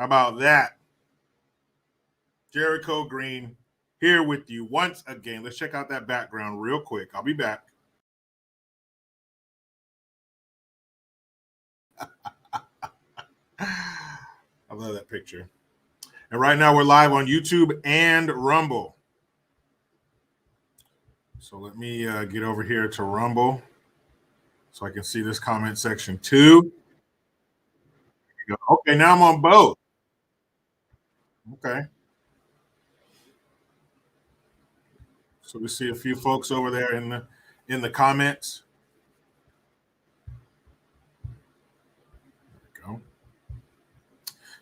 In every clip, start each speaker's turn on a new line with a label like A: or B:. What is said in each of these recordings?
A: How about that? Jericho Green here with you once again. Let's check out that background real quick. I'll be back. I love that picture. And right now we're live on YouTube and Rumble. So let me get over here to Rumble so I can see this comment section too. Okay, now I'm on both. Okay. So we see a few folks over there in the comments. There we go.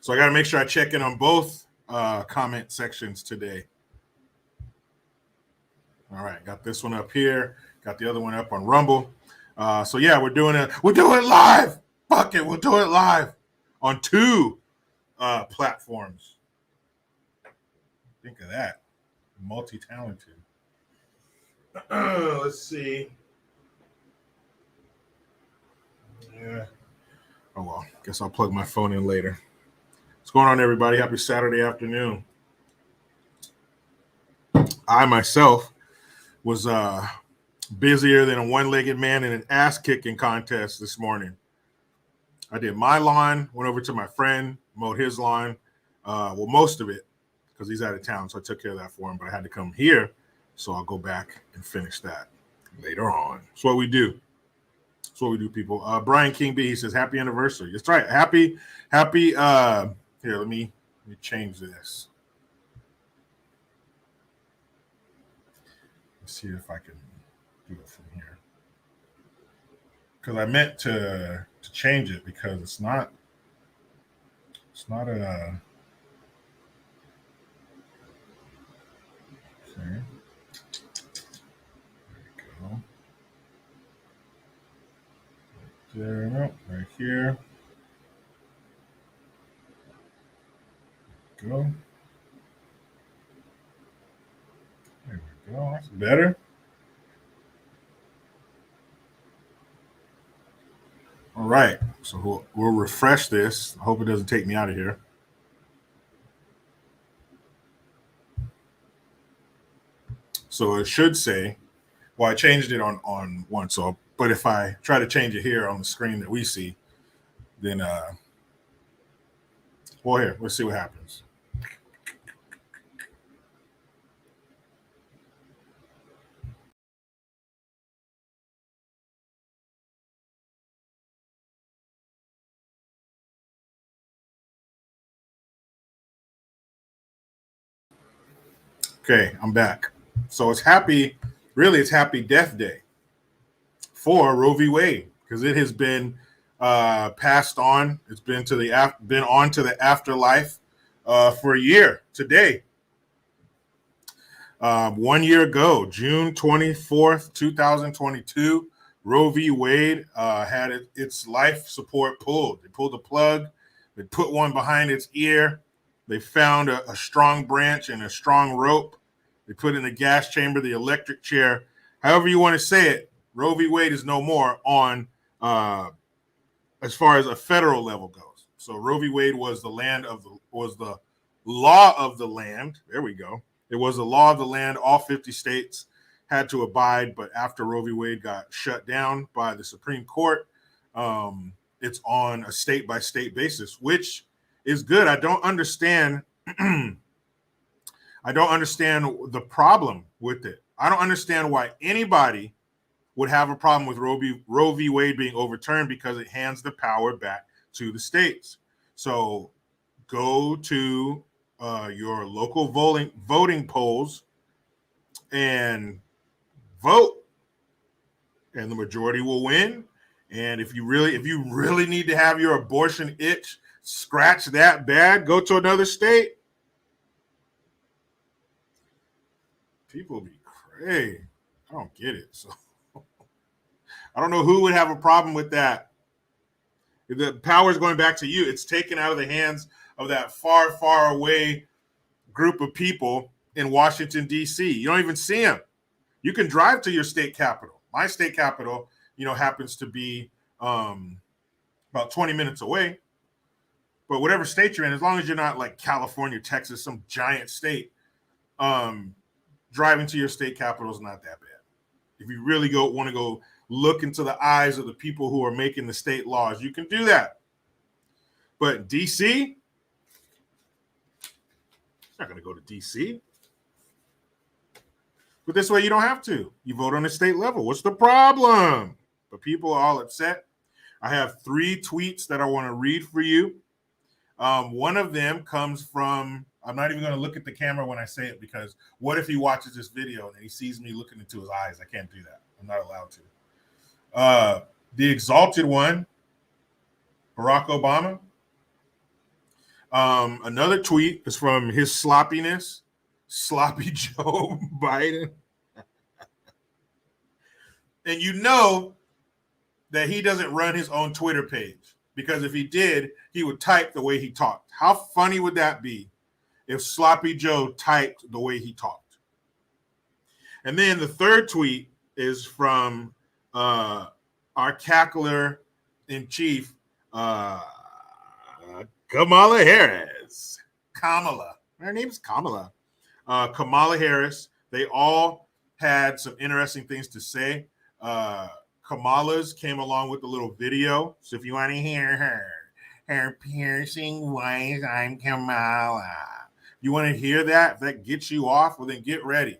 A: So I got to make sure I check in on both comment sections today. All right, got this one up here. Got the other one up on Rumble. So yeah, we're doing it live. Fuck it, we'll do it live on two platforms. Think of that, multi-talented. Let's see. Yeah. Oh well, guess I'll plug my phone in later. What's going on, everybody? Happy Saturday afternoon. I myself was busier than a one-legged man in an ass-kicking contest this morning. I did my lawn, went over to my friend, mowed his lawn. Well, most of it, because he's out of town, so I took care of that for him. But I had to come here, so I'll go back and finish that later on. That's what we do. That's what we do, people. Brian King B, he says, happy anniversary. That's right. Happy. Here, let me change this. Let's see if I can do it from here. Because I meant to change it because it's not a okay. There we go. There, no, right here. Go. There we go. That's better. All right. So we'll refresh this. I hope it doesn't take me out of here. So it should say, well, I changed it on one. So, but if I try to change it here on the screen that we see, then well, here, let's see what happens. Okay, I'm back. So it's happy Death Day for Roe v. Wade because it has been passed on. It's been on to the afterlife for a year today. 1 year ago, June 24th, 2022, Roe v. Wade had its life support pulled. They pulled the plug. They put one behind its ear. They found a strong branch and a strong rope. They put in the gas chamber, the electric chair. However you want to say it, Roe v. Wade is no more on as far as a federal level goes. So Roe v. Wade was the law of the land. There we go. It was the law of the land. All 50 states had to abide, but after Roe v. Wade got shut down by the Supreme Court, it's on a state-by-state basis, which is good. I don't understand. I don't understand the problem with it. I don't understand why anybody would have a problem with Roe v. Wade being overturned because it hands the power back to the states. So go to your local voting polls and vote, and the majority will win. And if you really need to have your abortion itch scratch that bad, go to another state. People be crazy. I don't get it. So I don't know who would have a problem with that. The power is going back to you. It's taken out of the hands of that far, far away group of people in Washington, D.C. You don't even see them. You can drive to your state capital. My state capital, happens to be about 20 minutes away. But whatever state you're in, as long as you're not like California, Texas, some giant state, driving to your state capital is not that bad. If you really want to go look into the eyes of the people who are making the state laws, you can do that. But DC, not going to go to DC. But this way you don't have to. You vote on the state level. What's the problem? But people are all upset. I have 3 tweets that I want to read for you. One of them comes from, I'm not even going to look at the camera when I say it, because what if he watches this video and he sees me looking into his eyes? I can't do that. I'm not allowed to. The exalted one, Barack Obama. Another tweet is from his sloppiness, Sloppy Joe Biden. And you know that he doesn't run his own Twitter page, because if he did, he would type the way he talked. How funny would that be if Sloppy Joe typed the way he talked? And then the third tweet is from our cackler in chief, Kamala Harris. Kamala. Her name's Kamala. Kamala Harris. They all had some interesting things to say. Kamala's came along with a little video. So if you want to hear her piercing voice, I'm Kamala. You want to hear that? If that gets you off, well, then get ready.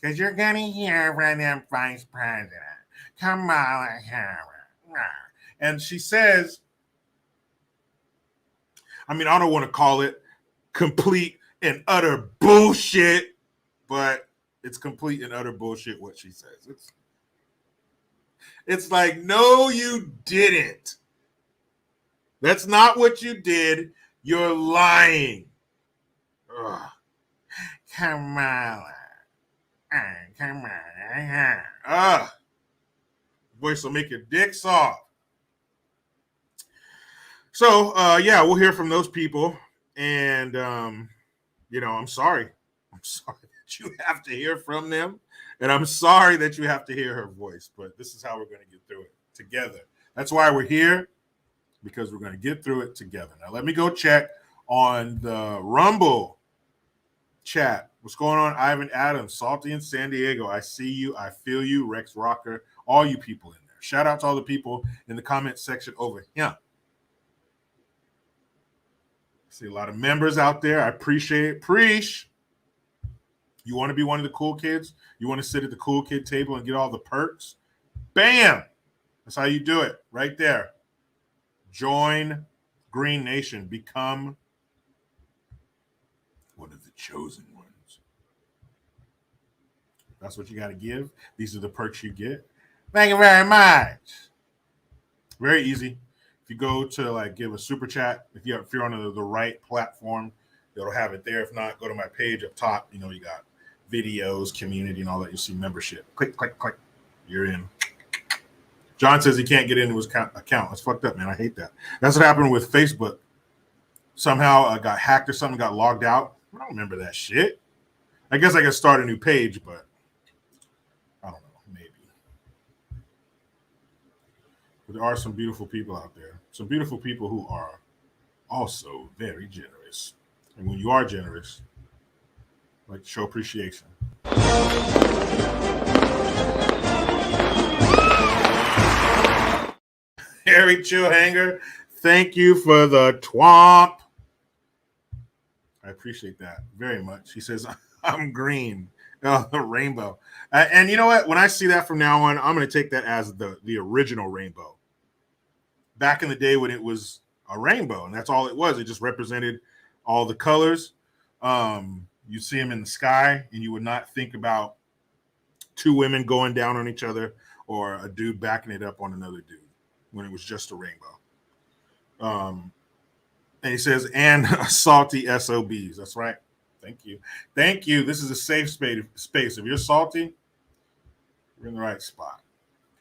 A: Because you're going to hear from the Vice President, Kamala Harris. And she says, I mean, I don't want to call it complete and utter bullshit, but it's complete and utter bullshit what she says. It's like, no, you didn't. That's not what you did. You're lying. Ugh. Kamala. Kamala. Voice will make your dick soft. So, yeah, we'll hear from those people. And, I'm sorry. I'm sorry that you have to hear from them. And I'm sorry that you have to hear her voice. But this is how we're going to get through it together. That's why we're here, because we're going to get through it together. Now, let me go check on the Rumble chat. What's going on, Ivan Adams, Salty in San Diego? I see you. I feel you. Rex Rocker. All you people in there. Shout out to all the people in the comment section over here. See a lot of members out there. I appreciate it. Preach. You want to be one of the cool kids? You want to sit at the cool kid table and get all the perks? Bam! That's how you do it. Right there. Join Green Nation. Become one of the chosen ones. That's what you got to give. These are the perks you get. Thank you very much. Very easy. If you go to give a super chat, if you're on the right platform, it'll have it there. If not, go to my page up top. You got videos, community, and all that. You'll see membership. Click, click, click. You're in. John says he can't get into his account. That's fucked up, man. I hate that. That's what happened with Facebook. Somehow I got hacked or something, got logged out. I don't remember that shit. I guess I can start a new page, but I don't know. Maybe. But there are some beautiful people out there. Some beautiful people who are also very generous. And when you are generous, show appreciation. Harry Chillhanger, thank you for the twomp. I appreciate that very much. He says, I'm green. The rainbow. And you know what? When I see that from now on, I'm going to take that as the original rainbow. Back in the day when it was a rainbow, and that's all it was. It just represented all the colors. You see them in the sky, and you would not think about two women going down on each other or a dude backing it up on another dude when it was just a rainbow. And he says, and salty SOBs. That's right. Thank you. Thank you. This is a safe space. If you're salty, you're in the right spot.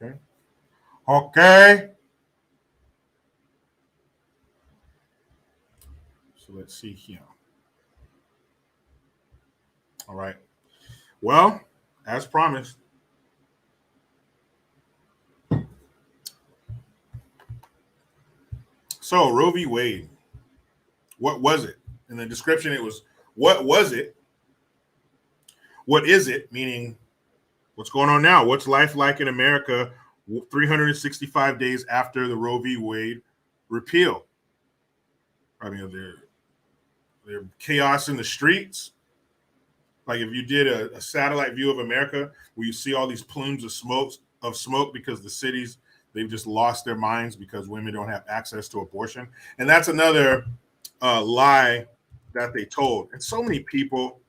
A: Okay. Okay. So let's see here. All right. Well, as promised, so Roe v. Wade. What was it? In the description, it was, what was it? What is it? Meaning, what's going on now? What's life like in America 365 days after the Roe v. Wade repeal? I mean, there chaos in the streets. Like if you did a satellite view of America where you see all these plumes of smoke because the cities, they've just lost their minds because women don't have access to abortion. And that's another lie that they told. And so many people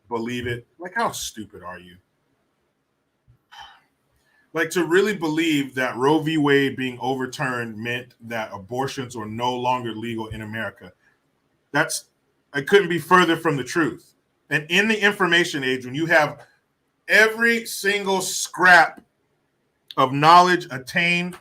A: believe it. Like, how stupid are you? Like, to really believe that Roe v. Wade being overturned meant that abortions were no longer legal in America. It couldn't be further from the truth. And in the information age, when you have every single scrap of knowledge obtained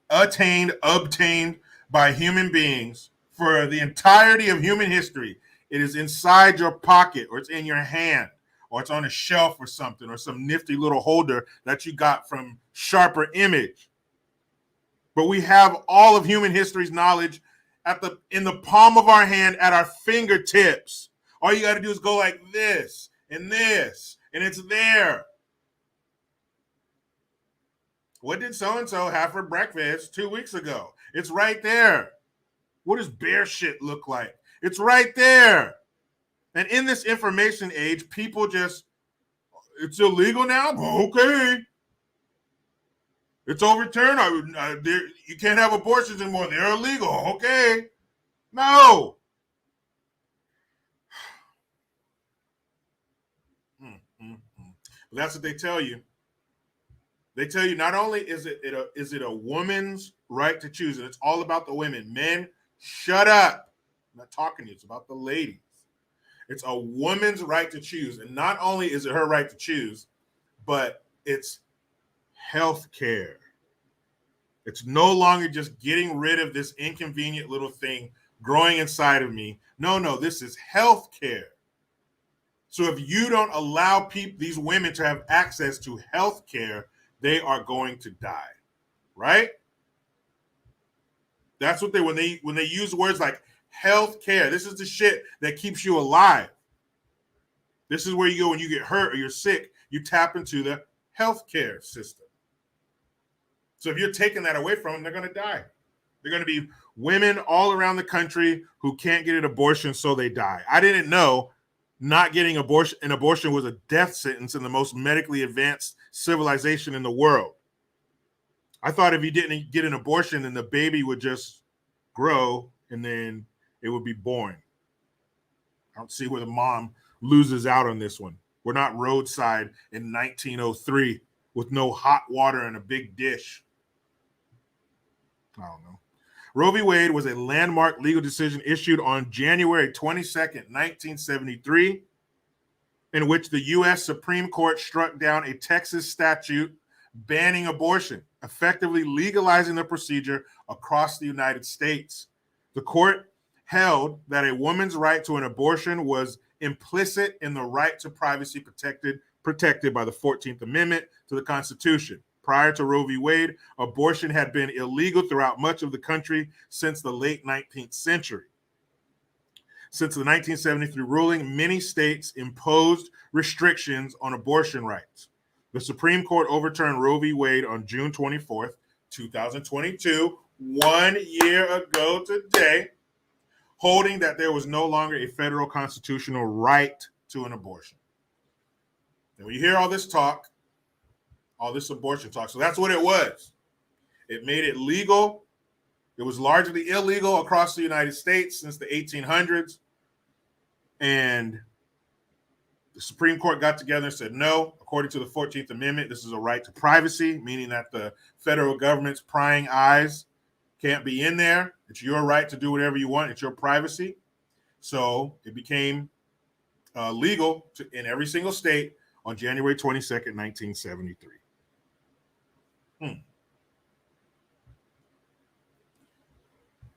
A: by human beings for the entirety of human history, it is inside your pocket, or it's in your hand, or it's on a shelf or something, or some nifty little holder that you got from Sharper Image. But we have all of human history's knowledge in the palm of our hand at our fingertips. All you got to do is go like this, and it's there. What did so-and-so have for breakfast 2 weeks ago? It's right there. What does bear shit look like? It's right there. And in this information age, people it's illegal now? Okay. It's overturned. You can't have abortions anymore. They're illegal. Okay. No. But that's what they tell you. They tell you not only is it a woman's right to choose, and it's all about the women. Men, shut up. I'm not talking to you. It's about the ladies. It's a woman's right to choose. And not only is it her right to choose, but it's health care. It's no longer just getting rid of this inconvenient little thing growing inside of me. No, this is health care. So if you don't allow these women to have access to health care, they are going to die, right? That's what when they use words like health care, this is the shit that keeps you alive. This is where you go when you get hurt or you're sick, you tap into the healthcare system. So if you're taking that away from them, they're going to die. They're going to be women all around the country who can't get an abortion, so they die. I didn't know not getting an abortion was a death sentence in the most medically advanced civilization in the world. I thought if you didn't get an abortion, then the baby would just grow and then it would be born. I don't see where the mom loses out on this one. We're not roadside in 1903 with no hot water and a big dish. I don't know. Roe v. Wade was a landmark legal decision issued on January 22nd, 1973, in which the U.S. Supreme Court struck down a Texas statute banning abortion, effectively legalizing the procedure across the United States. The court held that a woman's right to an abortion was implicit in the right to privacy protected by the 14th Amendment to the Constitution. Prior to Roe v. Wade, abortion had been illegal throughout much of the country since the late 19th century. Since the 1973 ruling, many states imposed restrictions on abortion rights. The Supreme Court overturned Roe v. Wade on June 24th, 2022, 1 year ago today, holding that there was no longer a federal constitutional right to an abortion. And when you hear all this talk, all this abortion talk, so that's what it was. It made it legal. It was largely illegal across the United States since the 1800s. And the Supreme Court got together and said, no, according to the 14th Amendment, this is a right to privacy, meaning that the federal government's prying eyes can't be in there. It's your right to do whatever you want. It's your privacy. So it became legal in every single state on January 22nd, 1973.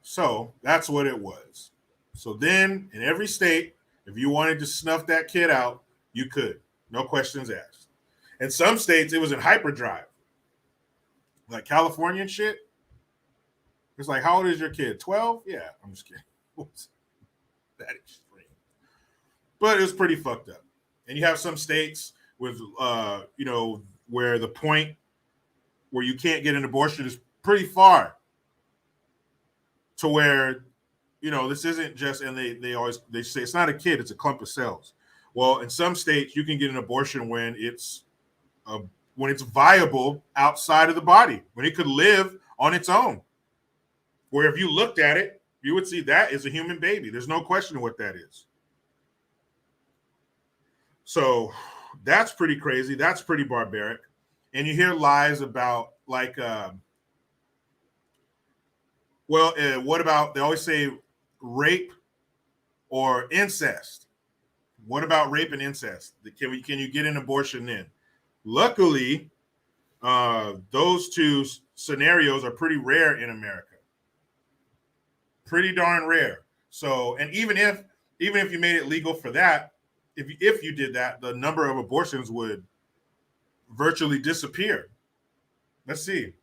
A: So that's what it was. So then in every state, if you wanted to snuff that kid out, you could. No questions asked. In some states, it was in hyperdrive. Like California and shit. It's like, how old is your kid? 12? Yeah, I'm just kidding. that extreme. But it was pretty fucked up. And you have some states with, where the point where you can't get an abortion is pretty far to where, this isn't just, and they say it's not a kid, it's a clump of cells. Well, in some states, you can get an abortion when it's viable outside of the body, when it could live on its own. Where if you looked at it, you would see that is a human baby. There's no question what that is. So that's pretty crazy. That's pretty barbaric. And you hear lies about what about, they always say rape or incest. What about rape and incest? Can you get an abortion then? Luckily, those two scenarios are pretty rare in America. Pretty darn rare. So, and even if you made it legal for that, if you did that, the number of abortions would virtually disappear. Let's see.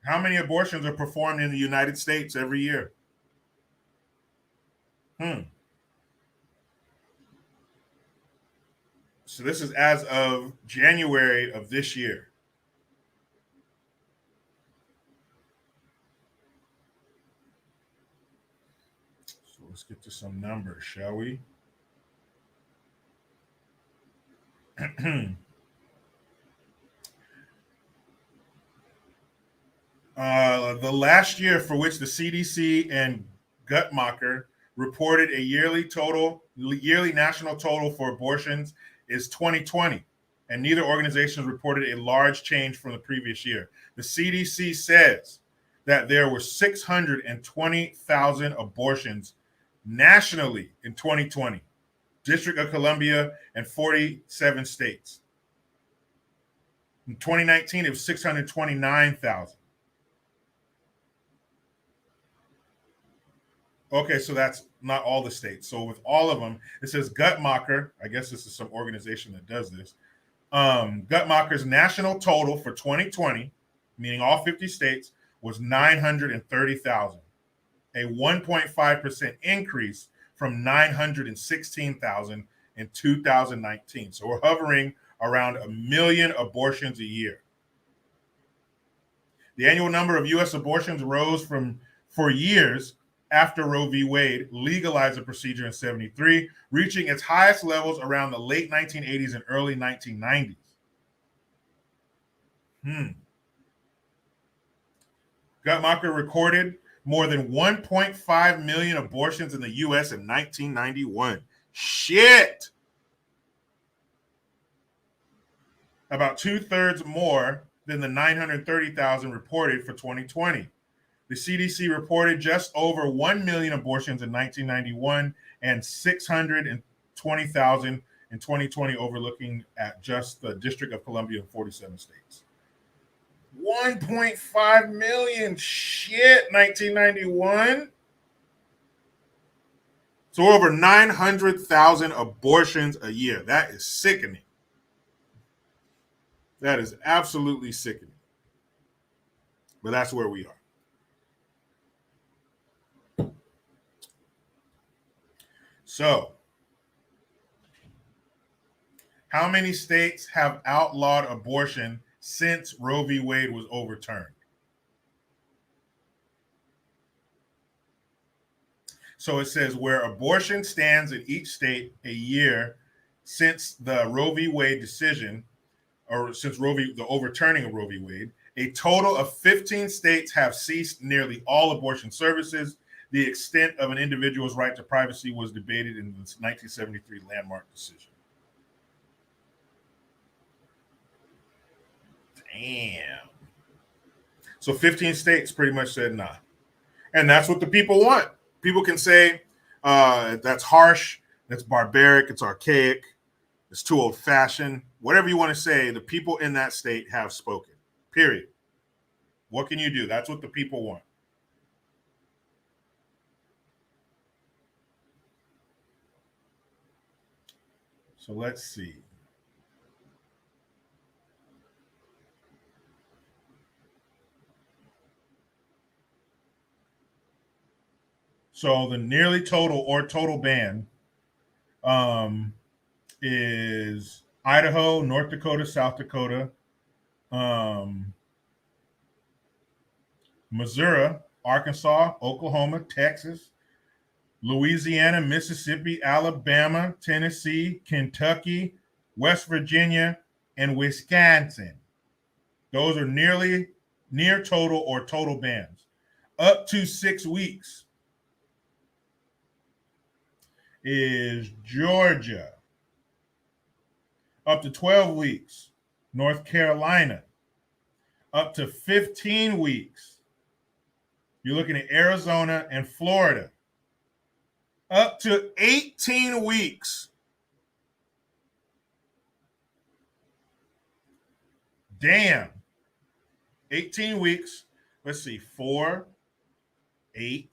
A: How many abortions are performed in the United States every year? So this is as of January of this year. So let's get to some numbers, shall we? The last year for which the CDC and Guttmacher reported a yearly national total for abortions is 2020, and neither organization reported a large change from the previous year. The CDC says that there were 620,000 abortions nationally in 2020, District of Columbia and 47 states. In 2019, it was 629,000. Okay, so that's not all the states. So with all of them, it says Guttmacher. I guess this is some organization that does this. Guttmacher's national total for 2020, meaning all 50 states, was 930,000, a 1.5% increase from 916,000 in 2019. So we're hovering around 1 million abortions a year. The annual number of U.S. abortions rose for years after Roe v. Wade legalized the procedure in 1973, reaching its highest levels around the late 1980s and early 1990s. Guttmacher recorded more than 1.5 million abortions in the U.S. in 1991. Shit! About 2/3 more than the 930,000 reported for 2020. The CDC reported just over 1 million abortions in 1991 and 620,000 in 2020, overlooking at just the District of Columbia and 47 states. 1.5 million. Shit, 1991. So over 900,000 abortions a year. That is sickening. That is absolutely sickening. But that's where we are. So, how many states have outlawed abortion since Roe v. Wade was overturned? So it says where abortion stands in each state a year since the Roe v. Wade decision, or since the overturning of Roe v. Wade, a total of 15 states have ceased nearly all abortion services. The extent of an individual's right to privacy was debated in the 1973 landmark decision. Damn. So 15 states pretty much said nah. And that's what the people want. People can say that's harsh, that's barbaric, it's archaic, it's too old-fashioned. Whatever you want to say, the people in that state have spoken. Period. What can you do? That's what the people want. So let's see. So the nearly total or total ban is Idaho, North Dakota, South Dakota, Missouri, Arkansas, Oklahoma, Texas, Louisiana, Mississippi, Alabama, Tennessee, Kentucky, West Virginia, and Wisconsin. Those are near total or total bans. Up to 6 weeks is Georgia. Up to 12 weeks, North Carolina. Up to 15 weeks, you're looking at Arizona and Florida. Up to 18 weeks. Damn. 18 weeks. Let's see. 4, 8,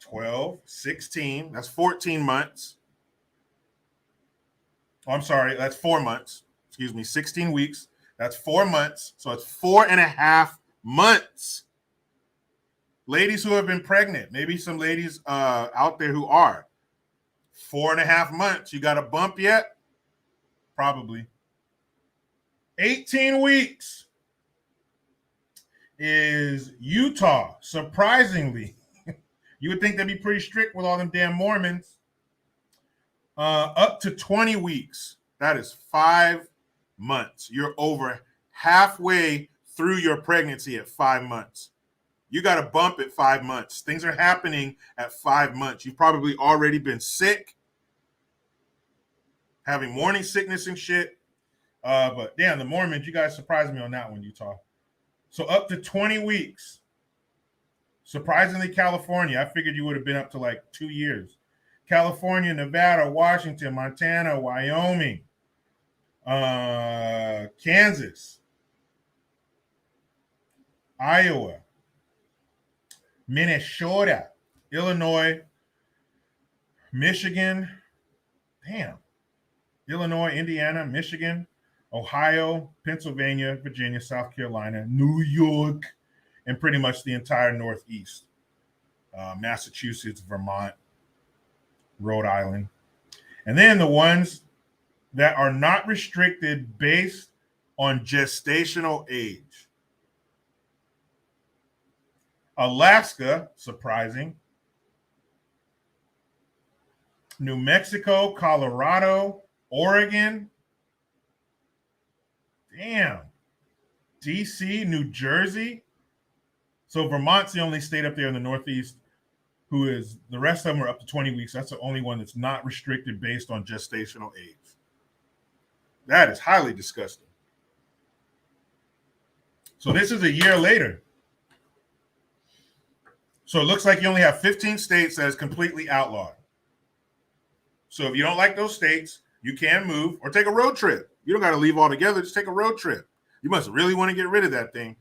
A: 12, 16. That's 14 months. Oh, I'm sorry. That's 4 months. Excuse me. 16 weeks. That's 4 months. So it's 4.5 months. Ladies who have been pregnant, maybe some ladies out there who are. 4.5 months. You got a bump yet? Probably. 18 weeks is Utah. Surprisingly, you would think they'd be pretty strict with all them damn Mormons. Up to 20 weeks. That is 5 months. You're over halfway through your pregnancy at 5 months. You got a bump at 5 months. Things are happening at 5 months. You've probably already been sick, having morning sickness and shit. But damn, the Mormons, you guys surprised me on that one, Utah. So up to 20 weeks. Surprisingly, California, I figured you would have been up to like 2 years. California, Nevada, Washington, Montana, Wyoming, Kansas, Iowa, Minnesota, Illinois, Michigan, Illinois, Indiana, Michigan, Ohio, Pennsylvania, Virginia, South Carolina, New York, and pretty much the entire Northeast. Massachusetts, Vermont, Rhode Island. And then the ones that are not restricted based on gestational age. Alaska, surprising. New Mexico, Colorado, Oregon. Damn. DC, New Jersey. So Vermont's the only state up there in the Northeast who is, the rest of them are up to 20 weeks. That's the only one that's not restricted based on gestational age. That is highly disgusting. So this is a year later. So it looks like you only have 15 states that is completely outlawed. So if you don't like those states, you can move or take a road trip. You don't got to leave altogether. Just take a road trip. You must really want to get rid of that thing.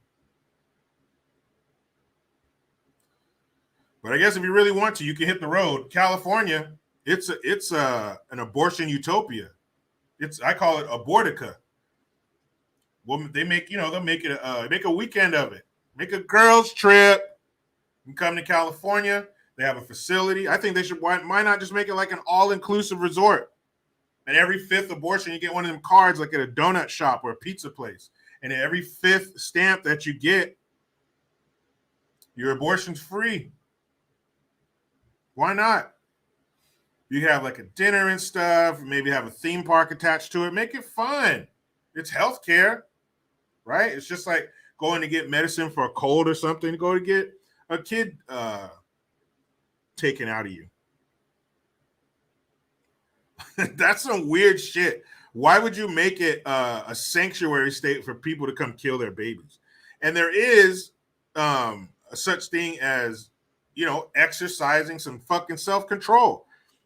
A: But I guess if you really want to, you can hit the road. California, it's an abortion utopia. I call it abortica. Well, they make, they'll make it make a weekend of it. Make a girls trip. You can come to California. They have a facility. I think they should. Why not just make it like an all-inclusive resort? And every 5th abortion, you get one of them cards like at a donut shop or a pizza place. And every 5th stamp that you get, your abortion's free. Why not? You have like a dinner and stuff, maybe have a theme park attached to it. Make it fun. It's healthcare, right? It's just like going to get medicine for a cold or something. Go to get a kid taken out of you. That's some weird shit. Why would you make it a sanctuary state for people to come kill their babies? And there is such thing as, exercising some fucking self-control.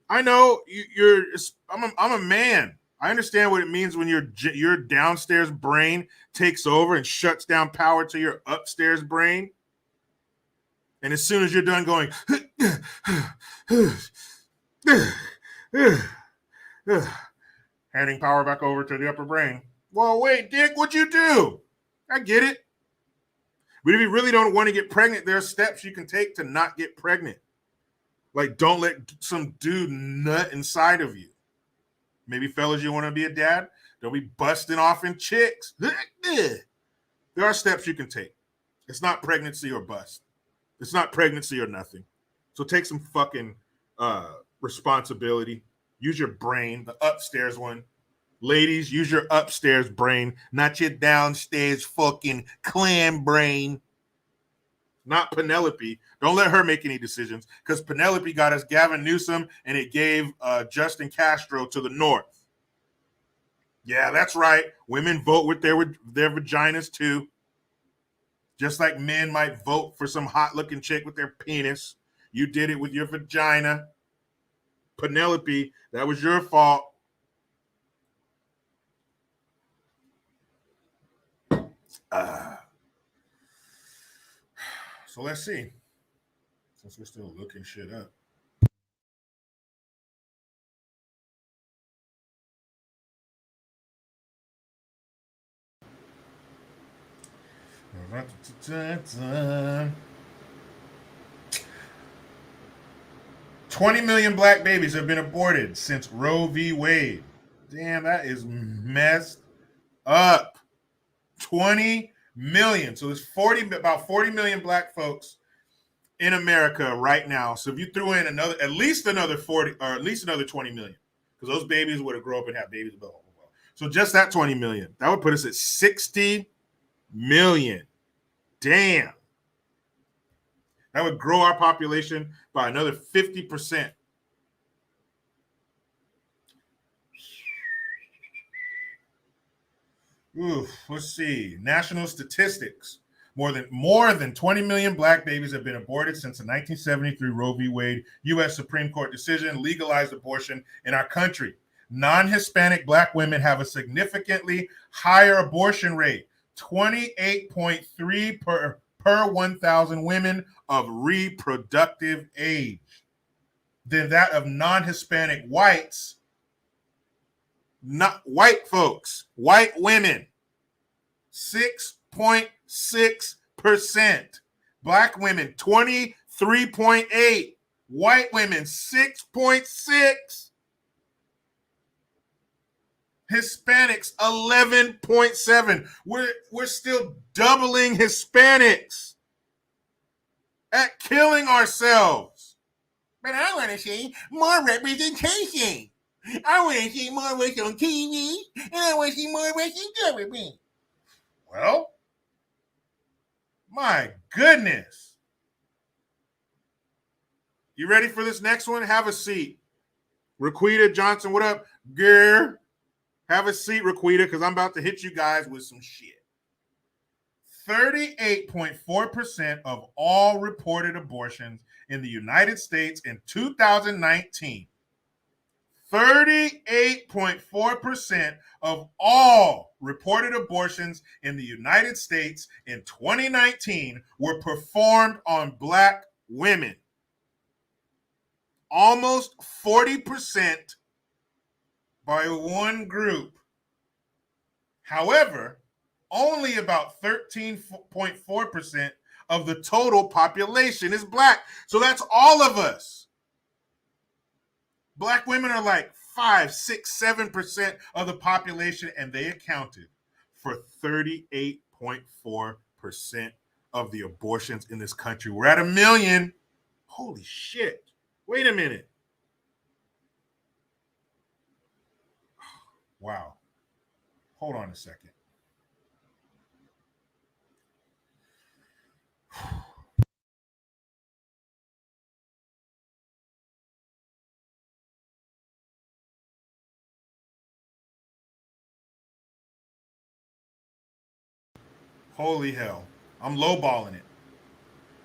A: I know I'm a man. I understand what it means when your downstairs brain takes over and shuts down power to your upstairs brain. And as soon as you're done going, handing power back over to the upper brain. Well, wait, Dick, what'd you do? I get it. But if you really don't want to get pregnant, there are steps you can take to not get pregnant. Like, don't let some dude nut inside of you. Maybe, fellas, you want to be a dad? Don't be busting off in chicks. There are steps you can take. It's not pregnancy or bust. It's not pregnancy or nothing. So take some fucking responsibility. Use your brain, the upstairs one. Ladies, use your upstairs brain, not your downstairs fucking clam brain. Not Penelope. Don't let her make any decisions, because Penelope got us Gavin Newsom and it gave Justin Castro to the north. Yeah, that's right. Women vote with their vaginas too. Just like men might vote for some hot-looking chick with their penis. You did it with your vagina. Penelope, that was your fault. So let's see. Since we're still looking shit up. $20 million black babies have been aborted since Roe v. Wade. Damn, that is messed up. 20 million. So there's about 40 million black folks in America right now. So if you threw in at least another 40 or at least another 20 million, because those babies would have grown up and have babies. So just that 20 million, that would put us at 60 million. Damn. That would grow our population by another 50%. Oof, let's see. National statistics. More than 20 million black babies have been aborted since the 1973 Roe v. Wade U.S. Supreme Court decision legalized abortion in our country. Non-Hispanic black women have a significantly higher abortion rate, 28.3 per 1,000 women of reproductive age, than that of non-Hispanic whites. Not white folks, white women, 6.6%. Black women, 23.8. White women, 6.6. Hispanics, 11.7. We're still doubling Hispanics at killing ourselves. But I want to see more representation. I want to see more of us on TV, and I want to see more of us in government. Well, my goodness. You ready for this next one? Have a seat. Raquita Johnson, what up, girl? Have a seat, Raquita, because I'm about to hit you guys with some shit. 38.4% of all reported abortions in the United States in 2019. 38.4% of all reported abortions in the United States in 2019 were performed on black women. Almost 40% by one group. However, only about 13.4% of the total population is black. So that's all of us. Black women are like 5, 6, 7% of the population, and they accounted for 38.4% of the abortions in this country. We're at 1 million. Holy shit. Wait a minute. Wow. Hold on a second. Holy hell. I'm lowballing it.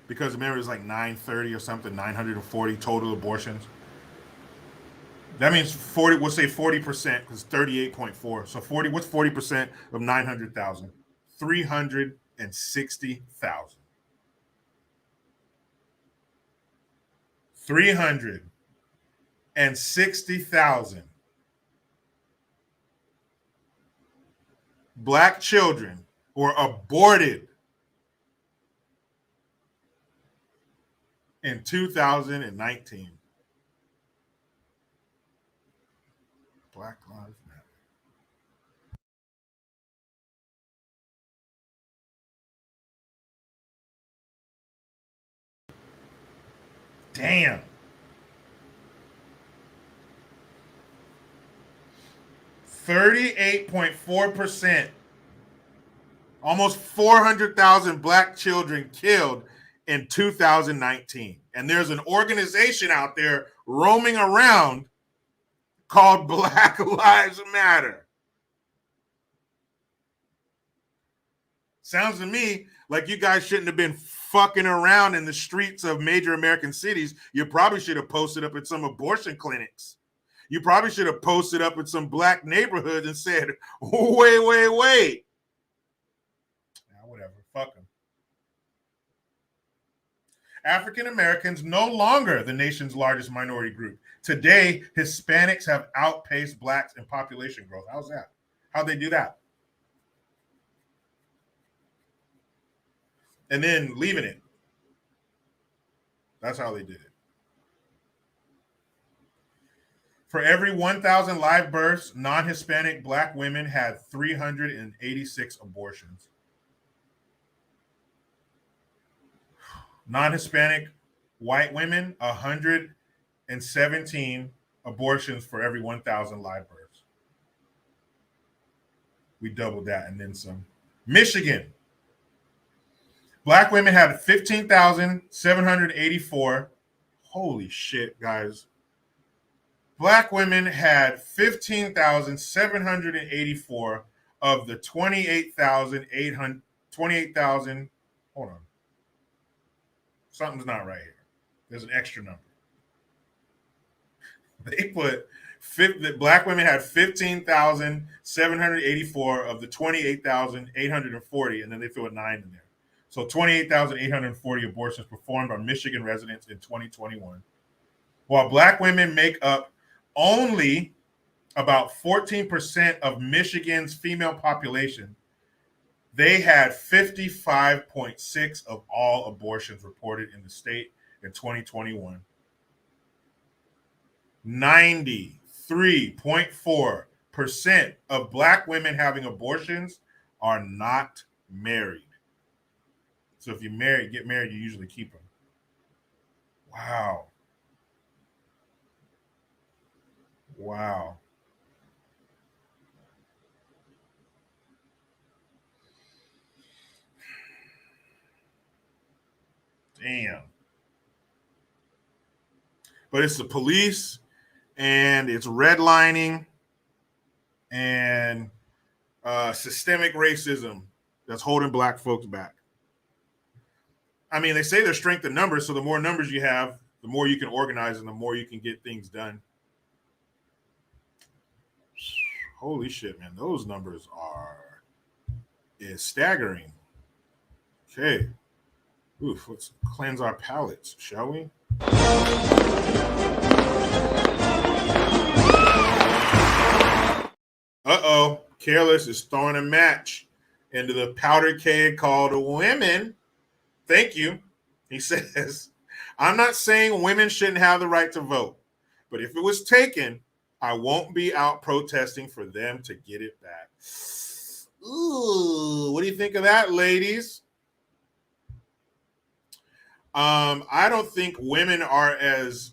A: Because remember, it was like 930 or something, 940 total abortions. That means 40, we'll say 40%, because 38.4. So 40, what's 40% of 900,000? 360,000. 360,000 black children were aborted in 2019. Black Lives Matter. Damn. 38.4%. Almost 400,000 black children killed in 2019. And there's an organization out there roaming around called Black Lives Matter. Sounds to me like you guys shouldn't have been fucking around in the streets of major American cities. You probably should have posted up at some abortion clinics. You probably should have posted up in some black neighborhoods and said, wait. Nah, whatever, fuck them. African Americans no longer the nation's largest minority group. Today, Hispanics have outpaced blacks in population growth. How's that? How'd they do that? And then leaving it. That's how they did it. For every 1,000 live births, non-Hispanic black women had 386 abortions. Non-Hispanic white women, 117 abortions for every 1,000 live births. We doubled that and then some. Michigan. Black women had 15,784. Holy shit, guys. Black women had 15,784 of the 28,800. Hold on. Something's not right here. There's an extra number. They put the black women had 15,784 of the 28,840, and then they threw a 9 in there. So 28,840 abortions performed by Michigan residents in 2021. While black women make up only about 14% of Michigan's female population, they had 55.6% of all abortions reported in the state in 2021. 93.4% of black women having abortions are not married. So if you get married, you usually keep them. Wow. Damn. But it's the police and it's redlining and systemic racism that's holding black folks back. I mean, they say there's strength in numbers, so the more numbers you have, the more you can organize and the more you can get things done. Holy shit, man. Those numbers is staggering. Okay. Oof, let's cleanse our palates, shall we? Uh-oh. Careless is throwing a match into the powder keg called women. Thank you. He says, I'm not saying women shouldn't have the right to vote, but if it was taken, I won't be out protesting for them to get it back. Ooh, what do you think of that, ladies? I don't think women are as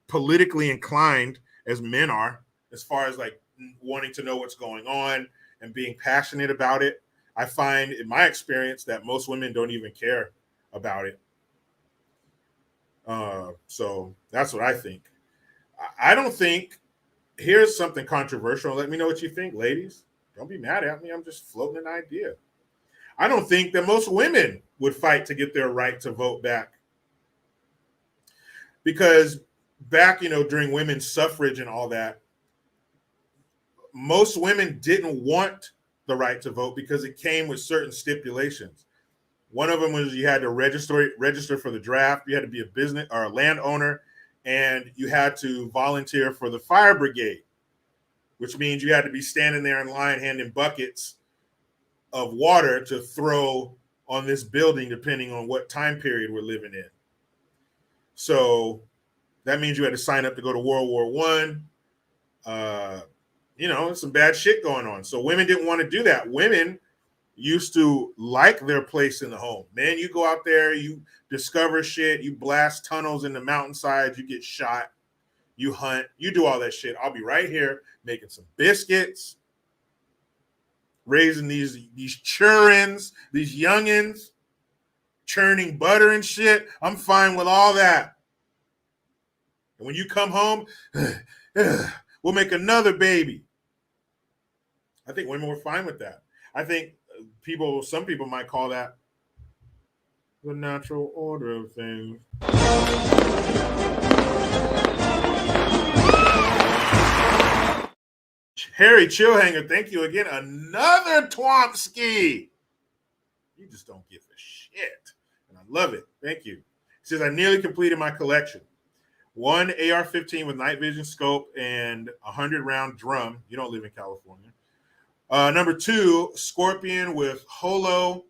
A: politically inclined as men are, as far as like wanting to know what's going on and being passionate about it. I find in my experience that most women don't even care about it. So that's what I think. I don't think, here's something controversial. Let me know what you think, ladies. Don't be mad at me. I'm just floating an idea. I don't think that most women would fight to get their right to vote back. Because back, during women's suffrage and all that, most women didn't want the right to vote because it came with certain stipulations. One of them was you had to register for the draft. You had to be a business or a landowner, and you had to volunteer for the fire brigade, which means you had to be standing there in line handing buckets of water to throw on this building, depending on what time period we're living in. So that means you had to sign up to go to World War One. Some bad shit going on. So women didn't want to do that. Women used to like their place in the home. Man, you go out there, you discover shit, you blast tunnels in the mountainsides, you get shot, you hunt, you do all that shit. I'll be right here making some biscuits, raising these churns, these youngins, churning butter and shit. I'm fine with all that. And when you come home, we'll make another baby. I think women were fine with that. I think some people might call that the natural order of things. Harry Chillhanger, thank you again. Another Twompski. You just don't give a shit. And I love it. Thank you. He says, I nearly completed my collection. 1 AR-15 with night vision scope and 100-round drum. You don't live in California. Number 2, Scorpion with holo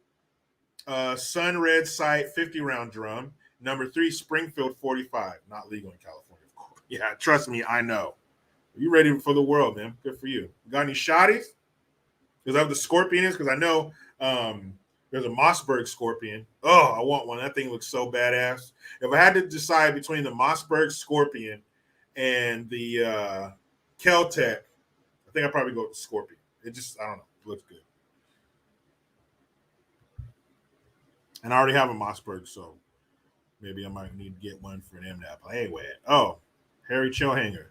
A: sun red sight 50-round drum. Number 3, Springfield 45. Not legal in California, of course. Yeah, trust me, I know. You ready for the world, man. Good for you. Got any shotties? Is that what the Scorpion is? Because I know there's a Mossberg Scorpion. Oh, I want one. That thing looks so badass. If I had to decide between the Mossberg Scorpion and the Kel-Tec, I think I'd probably go with the Scorpion. It just, I don't know. It looks good. And I already have a Mossberg, so maybe I might need to get one for them to play with. Oh, Harry Chillhanger.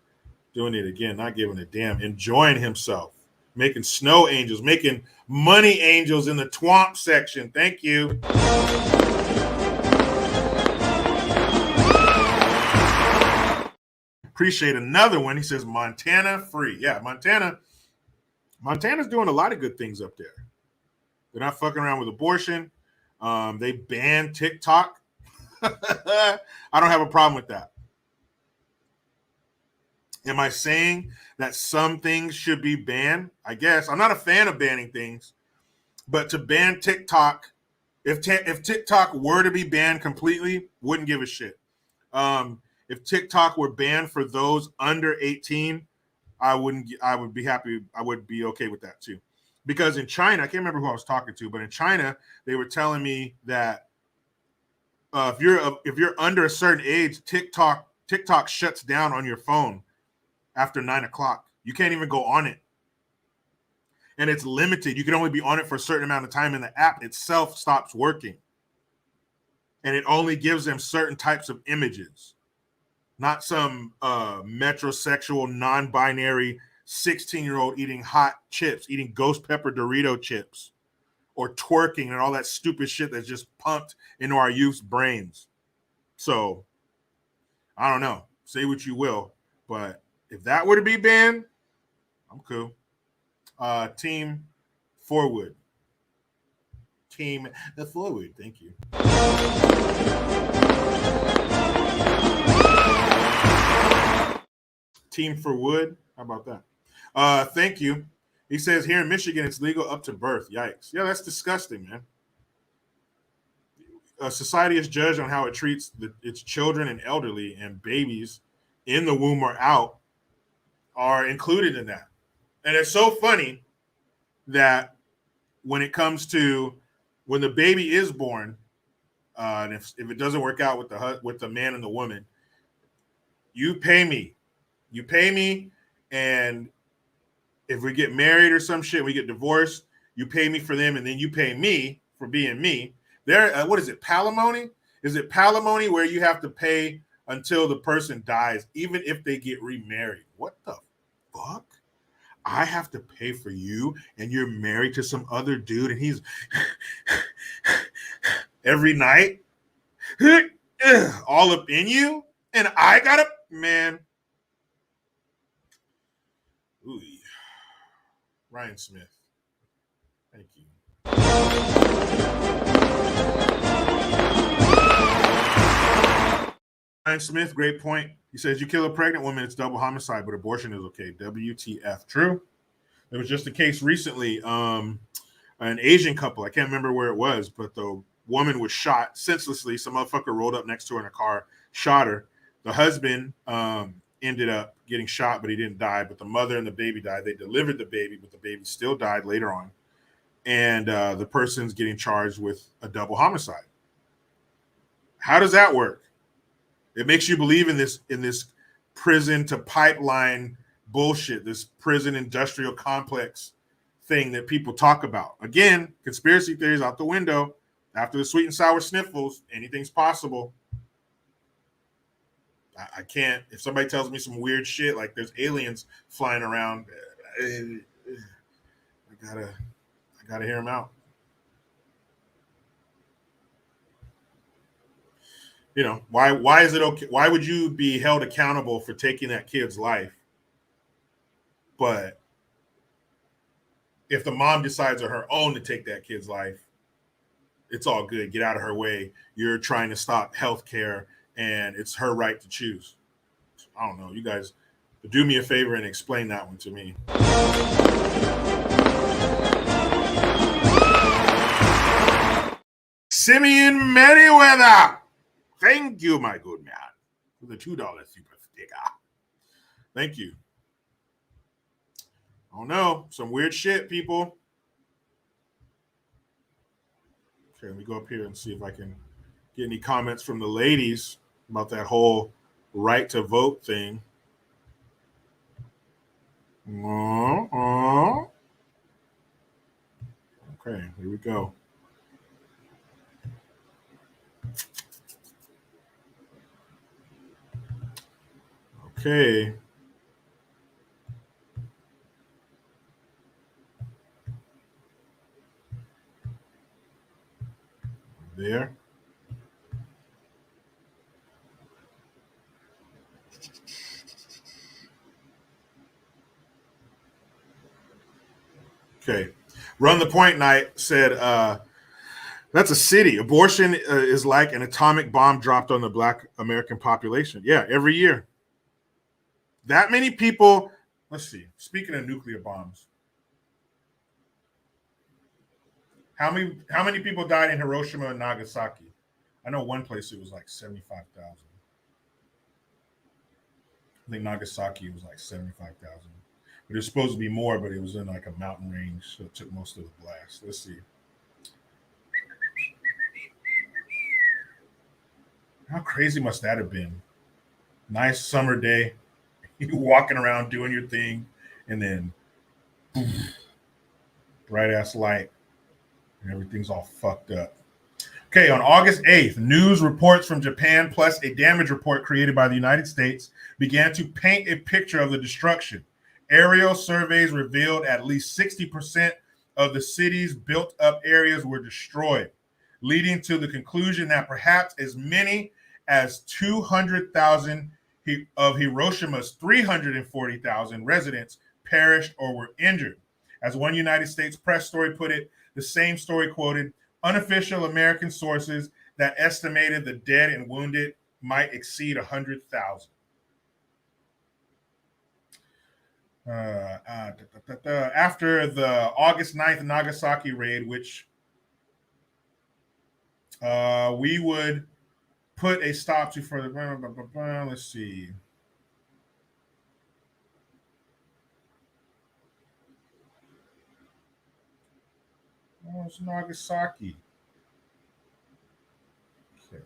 A: Doing it again, not giving a damn, enjoying himself, making snow angels, making money angels in the twomp section. Thank you. Appreciate another one. He says Montana free. Yeah, Montana's doing a lot of good things up there. They're not fucking around with abortion. They banned TikTok. I don't have a problem with that. Am I saying that some things should be banned? I guess. I'm not a fan of banning things, but to ban TikTok, if TikTok were to be banned completely, wouldn't give a shit. If TikTok were banned for those under 18, I would be happy. I would be okay with that too. Because in China, I can't remember who I was talking to, but in China, they were telling me that if you're under a certain age, TikTok shuts down on your phone after 9 o'clock. You can't even go on it. And it's limited. You can only be on it for a certain amount of time, and the app itself stops working. And it only gives them certain types of images, not some metrosexual, non-binary 16-year-old eating hot chips, eating ghost pepper Dorito chips, or twerking and all that stupid shit that's just pumped into our youth's brains. So, I don't know. Say what you will, but if that were to be banned, I'm cool. Team Forward. Team the Forward. Thank you. Team for Wood. How about that? Thank you. He says here in Michigan, it's legal up to birth. Yikes. Yeah, that's disgusting, man. Society is judged on how it treats its children and elderly, and babies in the womb or out are included in that. And it's so funny that when it comes to when the baby is born, and if it doesn't work out with the man and the woman, you pay me, and if we get married or some shit, we get divorced, you pay me for them, and then you pay me for being me. What is it? Palimony? Is it palimony where you have to pay until the person dies, even if they get remarried? What the fuck? I have to pay for you, and you're married to some other dude, and he's every night all up in you, and I gotta, man. Ooh. Ryan Smith. Thank you. Ryan Smith, great point. He says, you kill a pregnant woman, it's double homicide, but abortion is okay. WTF. True. There was just a case recently, an Asian couple. I can't remember where it was, but the woman was shot senselessly. Some motherfucker rolled up next to her in a car, shot her. The husband ended up getting shot, but he didn't die. But the mother and the baby died. They delivered the baby, but the baby still died later on. And the person's getting charged with a double homicide. How does that work? It makes you believe in this prison to pipeline bullshit, this prison industrial complex thing that people talk about. Again, conspiracy theories out the window. After the sweet and sour sniffles, anything's possible. I can't. If somebody tells me some weird shit like there's aliens flying around, I gotta hear them out. You know, why is it okay? Why would you be held accountable for taking that kid's life? But if the mom decides on her own to take that kid's life, it's all good. Get out of her way. You're trying to stop healthcare, and it's her right to choose. I don't know. You guys do me a favor and explain that one to me. Simeon Merriweather. Thank you, my good man, for the $2 super sticker. Thank you. Oh no, some weird shit, people. Okay, let me go up here and see if I can get any comments from the ladies about that whole right to vote thing. Okay, here we go. Okay. There. Okay. Run the Point Night said, that's a city. Abortion is like an atomic bomb dropped on the Black American population. Yeah, every year. That many people. Let's see. Speaking of nuclear bombs, how many people died in Hiroshima and Nagasaki? I know one place it was like 75,000. I think Nagasaki was like 75,000. But it was supposed to be more, but it was in like a mountain range, so it took most of the blast. Let's see. How crazy must that have been? Nice summer day. You walking around doing your thing, and then bright ass light, and everything's all fucked up. Okay, on August 8th, news reports from Japan plus a damage report created by the United States began to paint a picture of the destruction. Aerial surveys revealed at least 60% of the city's built up areas were destroyed, leading to the conclusion that perhaps as many as 200,000 of Hiroshima's 340,000 residents perished or were injured. As one United States press story put it, the same story quoted unofficial American sources that estimated the dead and wounded might exceed 100,000. After the August 9th Nagasaki raid, which we would put a stop to further. Let's see. Oh, it's Nagasaki. Okay.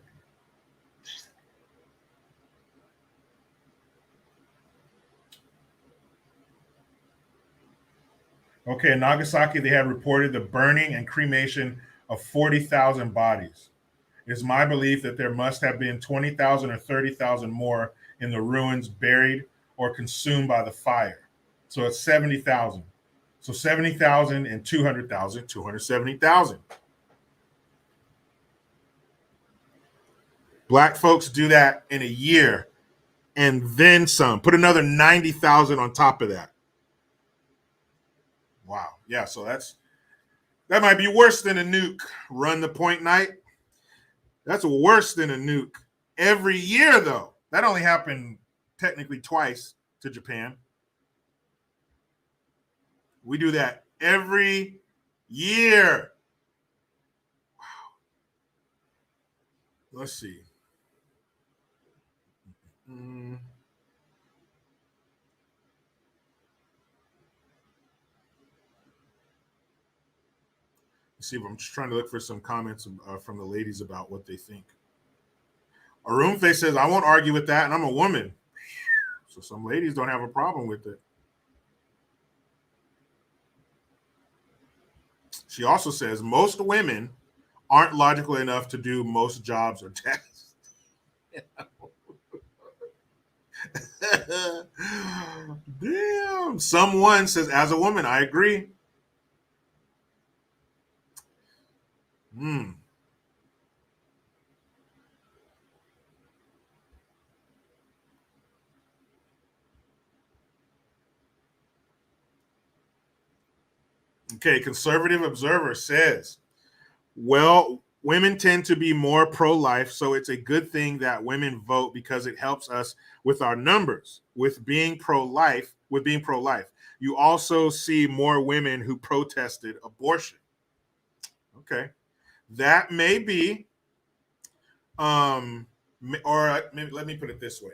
A: Okay, in Nagasaki, they have reported the burning and cremation of 40,000 bodies. It's my belief that there must have been 20,000 or 30,000 more in the ruins buried or consumed by the fire. So it's 70,000. So 70,000 and 200,000, 270,000. Black folks do that in a year and then some. Put another 90,000 on top of that. Wow. Yeah, so that might be worse than a nuke. Run the Point Night. That's worse than a nuke. Every year, though. That only happened technically twice to Japan. We do that every year. Wow. Let's see. Mm. Let's see, I'm just trying to look for some comments from the ladies about what they think. Arumfe says, I won't argue with that, and I'm a woman. So some ladies don't have a problem with it. She also says, most women aren't logical enough to do most jobs or tasks. Damn. Someone says, as a woman, I agree. Hmm. Okay, conservative observer says, well, women tend to be more pro-life, so it's a good thing that women vote because it helps us with our numbers. With being pro-life, you also see more women who protested abortion. Okay, that may be, or maybe, let me put it this way: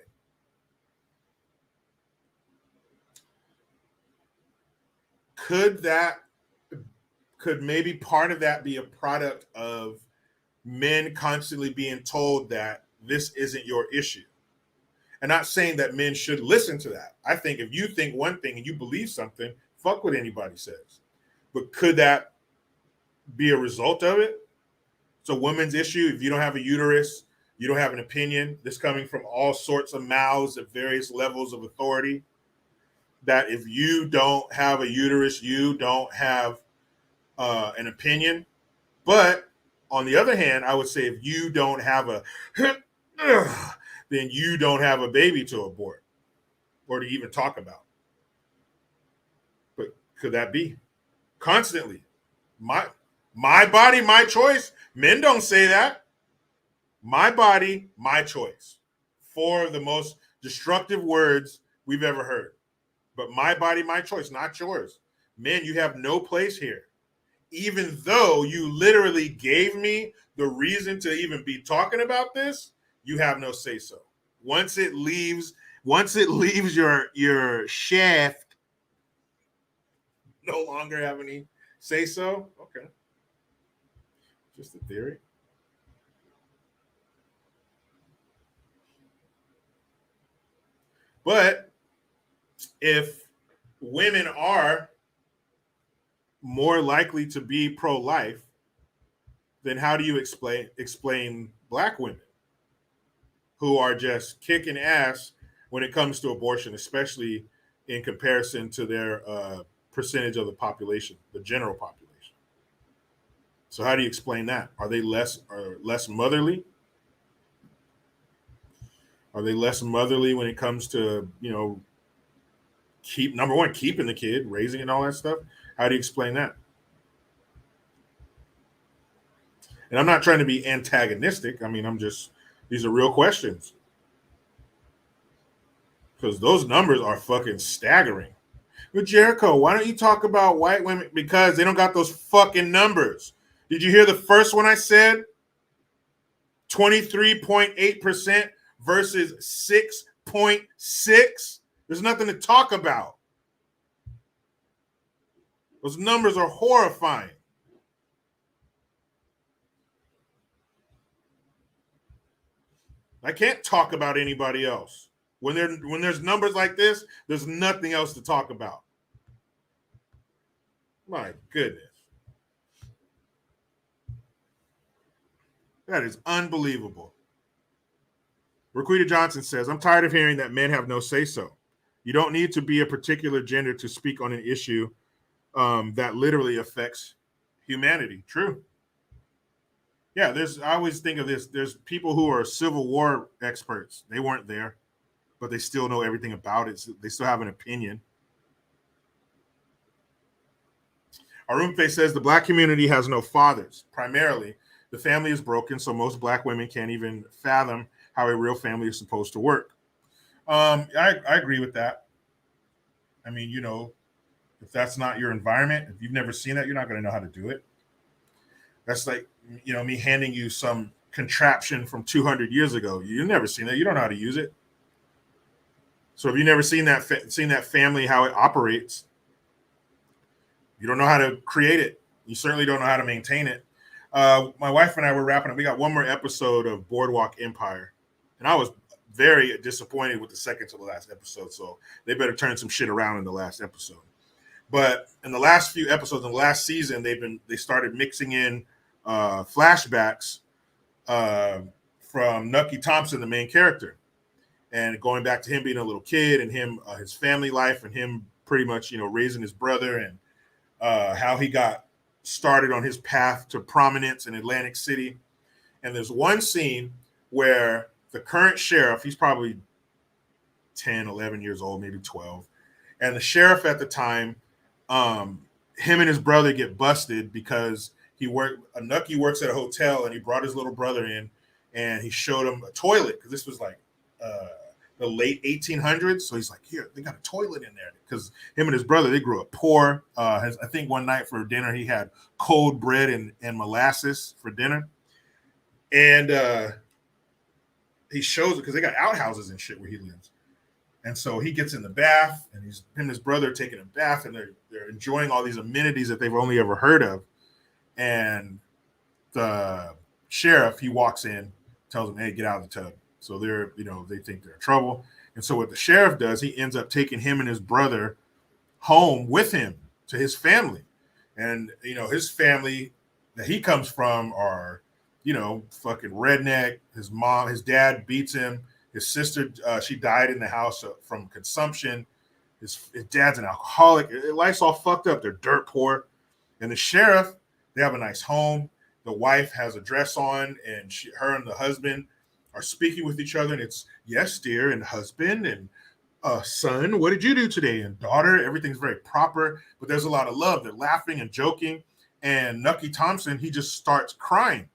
A: could that, could maybe part of that be a product of men constantly being told that this isn't your issue? And not saying that men should listen to that. I think if you think one thing and you believe something, fuck what anybody says. But could that be a result of it? It's a woman's issue. If you don't have a uterus, you don't have an opinion. This coming from all sorts of mouths at various levels of authority. That if you don't have a uterus, you don't have an opinion. But on the other hand, I would say if you don't have a, then you don't have a baby to abort or to even talk about. But could that be constantly my body, my choice? Men don't say that. My body, my choice. Four of the most destructive words we've ever heard. But my body, my choice, not yours. Men, you have no place here. Even though you literally gave me the reason to even be talking about this, you have no say so. Once it leaves, your shaft, no longer have any say so. Okay, just a theory. But if women are more likely to be pro-life, then how do you explain black women who are just kicking ass when it comes to abortion, especially in comparison to their percentage of the population, the general population? So how do you explain that? Are they less motherly? Are they less motherly when it comes to, keep number one, keeping the kid, raising it, and all that stuff? How do you explain that? And I'm not trying to be antagonistic. I mean, these are real questions because those numbers are fucking staggering. But Jericho, why don't you talk about white women? Because they don't got those fucking numbers. Did you hear the first one I said? 23.8% versus 6.6. There's nothing to talk about. Those numbers are horrifying. I can't talk about anybody else. When there's numbers like this, there's nothing else to talk about. My goodness. That is unbelievable. Raquita Johnson says, I'm tired of hearing that men have no say so. You don't need to be a particular gender to speak on an issue that literally affects humanity. True. Yeah, I always think of this. There's people who are Civil War experts. They weren't there, but they still know everything about it. So they still have an opinion. Arumpe says the black community has no fathers. Primarily, the family is broken, so most black women can't even fathom how a real family is supposed to work. I agree with that. I mean, if that's not your environment, if you've never seen that, you're not going to know how to do it. That's like, me handing you some contraption from 200 years ago. You've never seen that. You don't know how to use it. So if you've never seen that family, how it operates, you don't know how to create it. You certainly don't know how to maintain it. My wife and I were wrapping up. We got one more episode of Boardwalk Empire, and I was very disappointed with the second to the last episode. So they better turn some shit around in the last episode. But in the last few episodes in the last season, they started mixing in flashbacks from Nucky Thompson, the main character, and going back to him being a little kid and him his family life and him pretty much raising his brother and how he got started on his path to prominence in Atlantic City. And there's one scene where the current sheriff, he's probably 10, 11 years old, maybe 12. And the sheriff at the time, him and his brother get busted because Nucky works at a hotel and he brought his little brother in and he showed him a toilet because this was like the late 1800s. So he's like, here, they got a toilet in there because him and his brother, they grew up poor. I think one night for dinner, he had cold bread and molasses for dinner. And he shows it because they got outhouses and shit where he lives. And so he gets in the bath and him and his brother taking a bath and they're enjoying all these amenities that they've only ever heard of. And the sheriff, he walks in, tells them, hey, get out of the tub. So they think they're in trouble. And so what the sheriff does, he ends up taking him and his brother home with him to his family. And, his family that he comes from are, fucking redneck. His dad beats him. His sister, she died in the house from consumption. His dad's an alcoholic. Life's all fucked up. They're dirt poor. And the sheriff, they have a nice home. The wife has a dress on, and her and the husband are speaking with each other. And it's, yes, dear, and husband, and son, what did you do today? And daughter, everything's very proper. But there's a lot of love. They're laughing and joking. And Nucky Thompson, he just starts crying.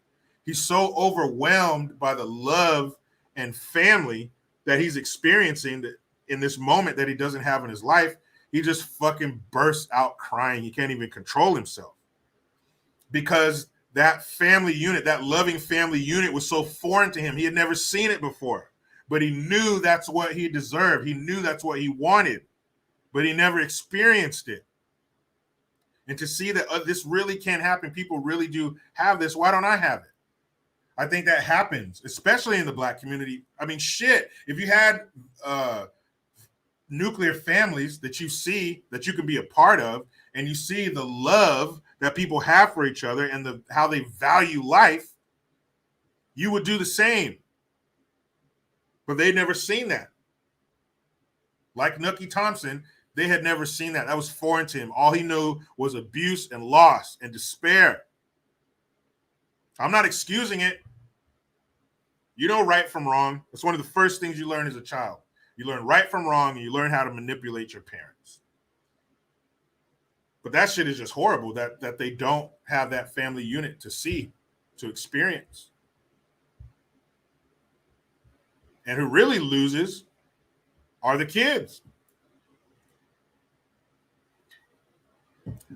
A: He's so overwhelmed by the love and family that he's experiencing in this moment that he doesn't have in his life. He just fucking bursts out crying. He can't even control himself because that family unit, that loving family unit was so foreign to him. He had never seen it before, but he knew that's what he deserved. He knew that's what he wanted, but he never experienced it. And to see that this really can happen, people really do have this. Why don't I have it? I think that happens, especially in the Black community. I mean, shit, if you had nuclear families that you see, that you can be a part of, and you see the love that people have for each other and how they value life, you would do the same. But they'd never seen that. Like Nucky Thompson, they had never seen that. That was foreign to him. All he knew was abuse and loss and despair. I'm not excusing it. You know right from wrong. It's one of the first things you learn as a child. You learn right from wrong, and you learn how to manipulate your parents. But that shit is just horrible that they don't have that family unit to see, to experience. And who really loses are the kids.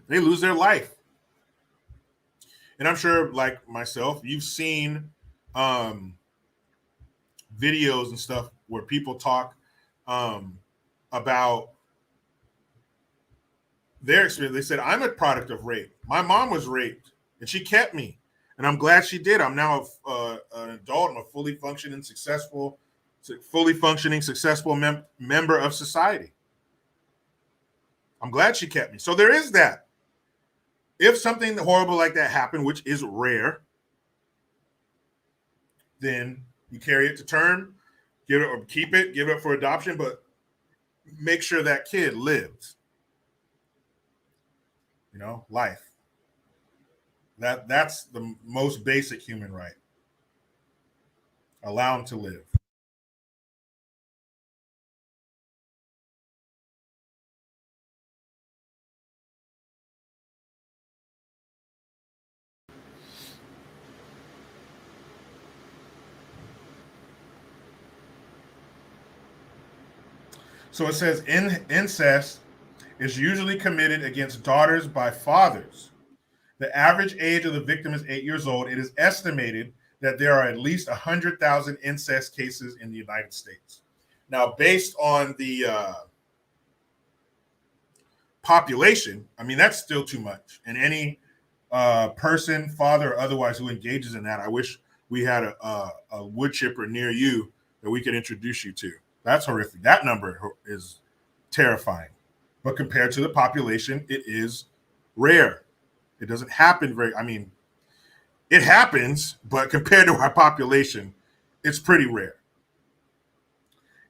A: They lose their life. And I'm sure, like myself, you've seen videos and stuff where people talk about their experience. They said, I'm a product of rape. My mom was raped and she kept me. And I'm glad she did. I'm now an adult. I'm a fully functioning, successful member of society. I'm glad she kept me. So there is that. If something horrible like that happened, which is rare, then you carry it to term, give it or keep it, give it up for adoption, but make sure that kid lives. Life. That's the most basic human right. Allow him to live. So it says incest is usually committed against daughters by fathers. The average age of the victim is 8 years old. It is estimated that there are at least 100,000 incest cases in the United States. Now, based on the population, I mean, that's still too much. And any person, father or otherwise, who engages in that, I wish we had a wood chipper near you that we could introduce you to. That's horrific. That number is terrifying. But compared to the population, it is rare. It doesn't happen I mean, it happens, but compared to our population, it's pretty rare.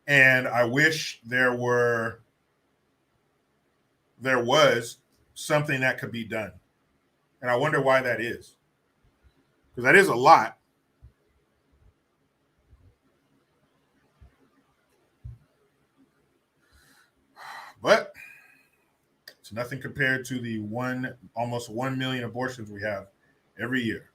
A: And I wish there was something that could be done. And I wonder why that is. Because that is a lot. But it's nothing compared to the almost 1 million abortions we have every year.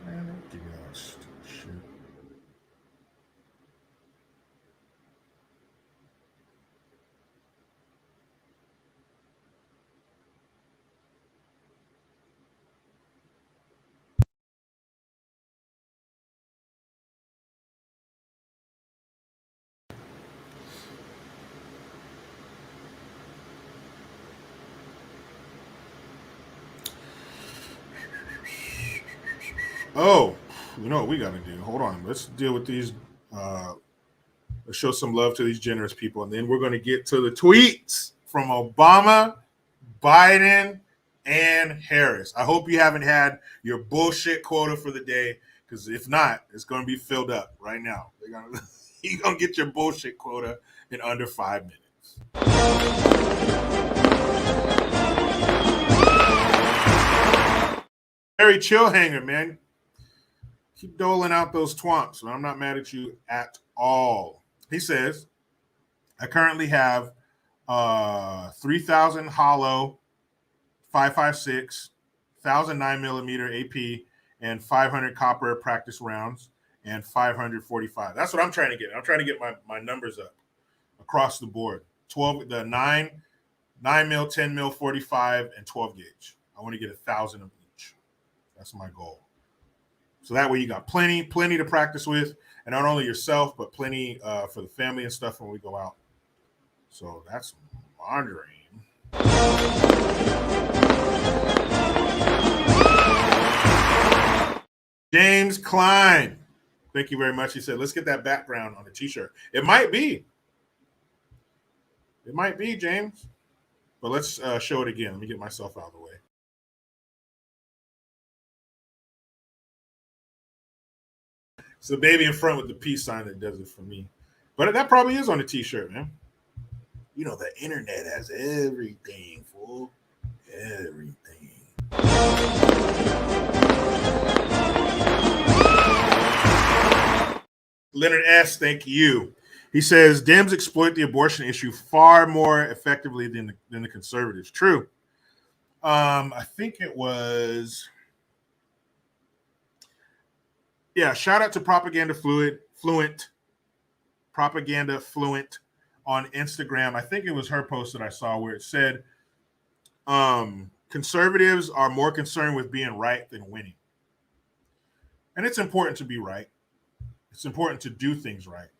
A: Man, don't give me all that stupid shit. Oh, you know what we got to do? Hold on. Let's deal with these. Let's show some love to these generous people. And then we're going to get to the tweets from Obama, Biden, and Harris. I hope you haven't had your bullshit quota for the day, because if not, it's going to be filled up right now. You're going to get your bullshit quota in under 5 minutes. Very chill hanger, man. Keep doling out those twomps. I'm not mad at you at all. He says, I currently have 3,000 hollow 5.56, 1,000 9mm AP, and 500 copper practice rounds, and 545. That's what I'm trying to get. I'm trying to get my numbers up across the board. 9 mil, 10 mil, 45, and 12 gauge. I want to get 1,000 of each. That's my goal. So that way you got plenty to practice with, and not only yourself, but plenty for the family and stuff when we go out. So that's my dream. James Klein, thank you very much. He said, let's get that background on the t-shirt. It might be, James. But let's show it again. Let me get myself out of the way. It's the baby in front with the peace sign that does it for me. But that probably is on the t-shirt, man. You know, the internet has everything, fool. Everything. Leonard S., thank you. He says, Dems exploit the abortion issue far more effectively than the conservatives. True. I think it was... Yeah, shout out to Propaganda Fluent on Instagram. I think it was her post that I saw where it said conservatives are more concerned with being right than winning. And it's important to be right. It's important to do things right.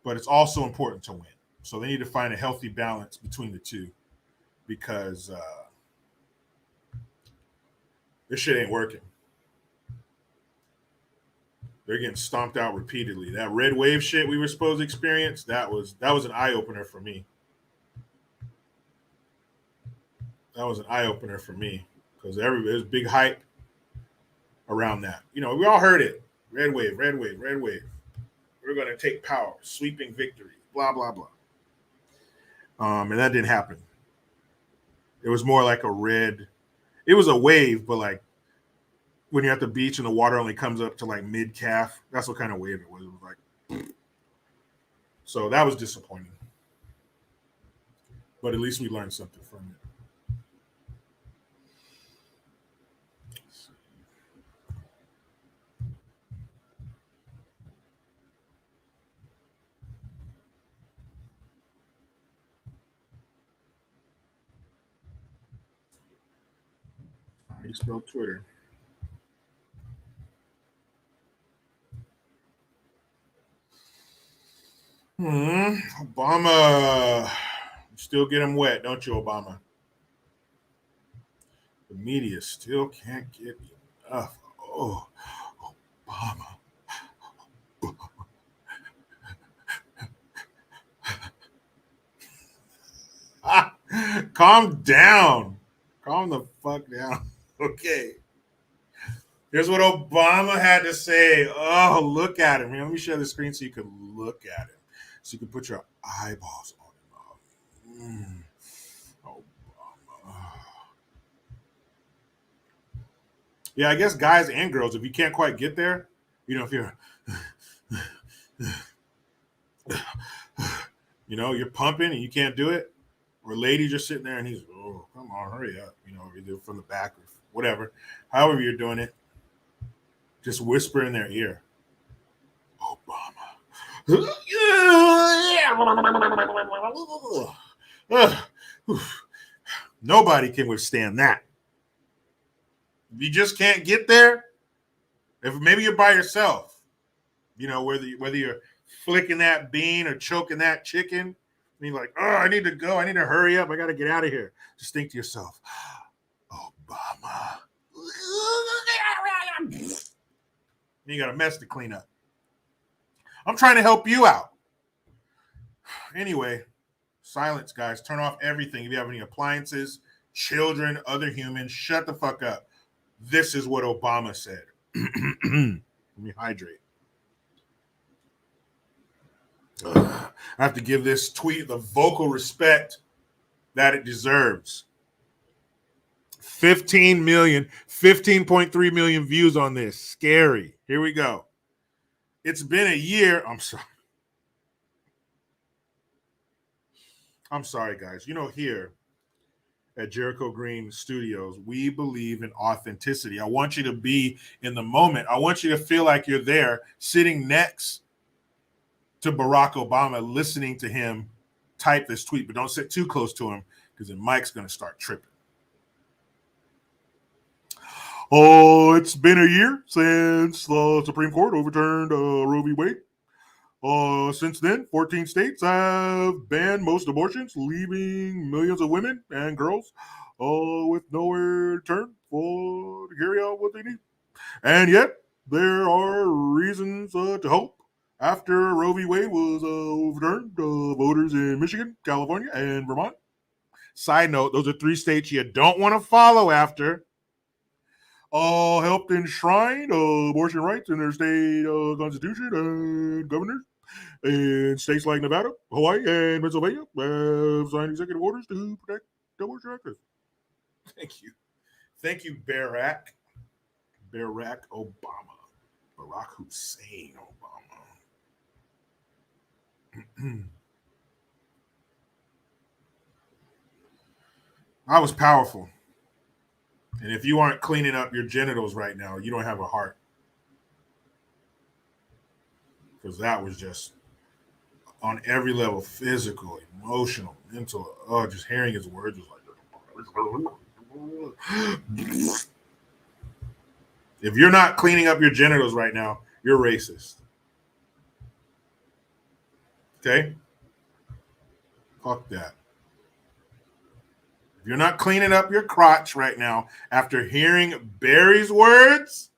A: But it's also important to win. So they need to find a healthy balance between the two, because this shit ain't working. They're getting stomped out repeatedly. That red wave shit we were supposed to experience, that was an eye opener for me. That was an eye opener for me, because there's big hype around that. You know, we all heard it. Red wave, red wave, red wave. We're going to take power, sweeping victory, blah, blah, blah. And that didn't happen. It was more like it was a wave, but like when you're at the beach and the water only comes up to like mid calf. That's what kind of wave it was. It was like, so that was disappointing. But at least we learned something from it. do you spell Twitter? Obama. You still get him wet, don't you, Obama? The media still can't get enough. Oh, Obama. Calm down. Calm the fuck down. Okay. Here's what Obama had to say. Oh, look at him. Let me share the screen so you can look at him. So you can put your eyeballs on him. Obama. Yeah, I guess guys and girls, if you can't quite get there, if you're you're pumping and you can't do it, or ladies just sitting there and he's, oh, come on, hurry up, either from the back or whatever, however you're doing it, just whisper in their ear, Obama. Nobody can withstand that. If you just can't get there, if maybe you're by yourself, whether you're flicking that bean or choking that chicken, and you're like, oh, I need to go. I need to hurry up. I got to get out of here. Just think to yourself, Obama. You got a mess to clean up. I'm trying to help you out. Anyway, silence, guys. Turn off everything. If you have any appliances, children, other humans, shut the fuck up. This is what Obama said. Let me hydrate. I have to give this tweet the vocal respect that it deserves. 15.3 million views on this. Scary. Here we go. It's been a year. I'm sorry, guys. Here at Jericho Green Studios, we believe in authenticity. I want you to be in the moment. I want you to feel like you're there sitting next to Barack Obama, listening to him type this tweet, but don't sit too close to him because then Mike's going to start tripping. Oh, it's been a year since the Supreme Court overturned Roe v. Wade. Since then, 14 states have banned most abortions, leaving millions of women and girls with nowhere to turn to carry out what they need. And yet, there are reasons to hope. After Roe v. Wade was overturned, voters in Michigan, California, and Vermont. Side note, those are 3 states you don't want to follow after. Helped enshrine abortion rights in their state constitution and governors. In states like Nevada, Hawaii, and Pennsylvania have signed executive orders to protect abortion access. Thank you. Thank you, Barack Obama. Barack Hussein Obama. I was powerful. And if you aren't cleaning up your genitals right now, you don't have a heart. Because that was just on every level, physical, emotional, mental. Just hearing his words was like, if you're not cleaning up your genitals right now, you're racist. Okay? Fuck that. If you're not cleaning up your crotch right now after hearing Barry's words,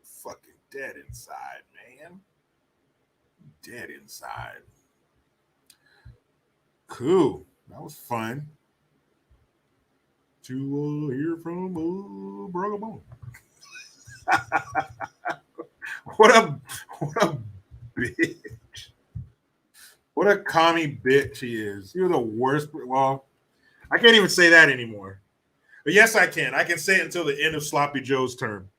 A: fucking dead inside, man. Dead inside. Cool. That was fun to hear from Barack Obama. What a bitch. What a commie bitch he is. You're the worst. Well, I can't even say that anymore. But yes, I can. I can say it until the end of Sloppy Joe's term.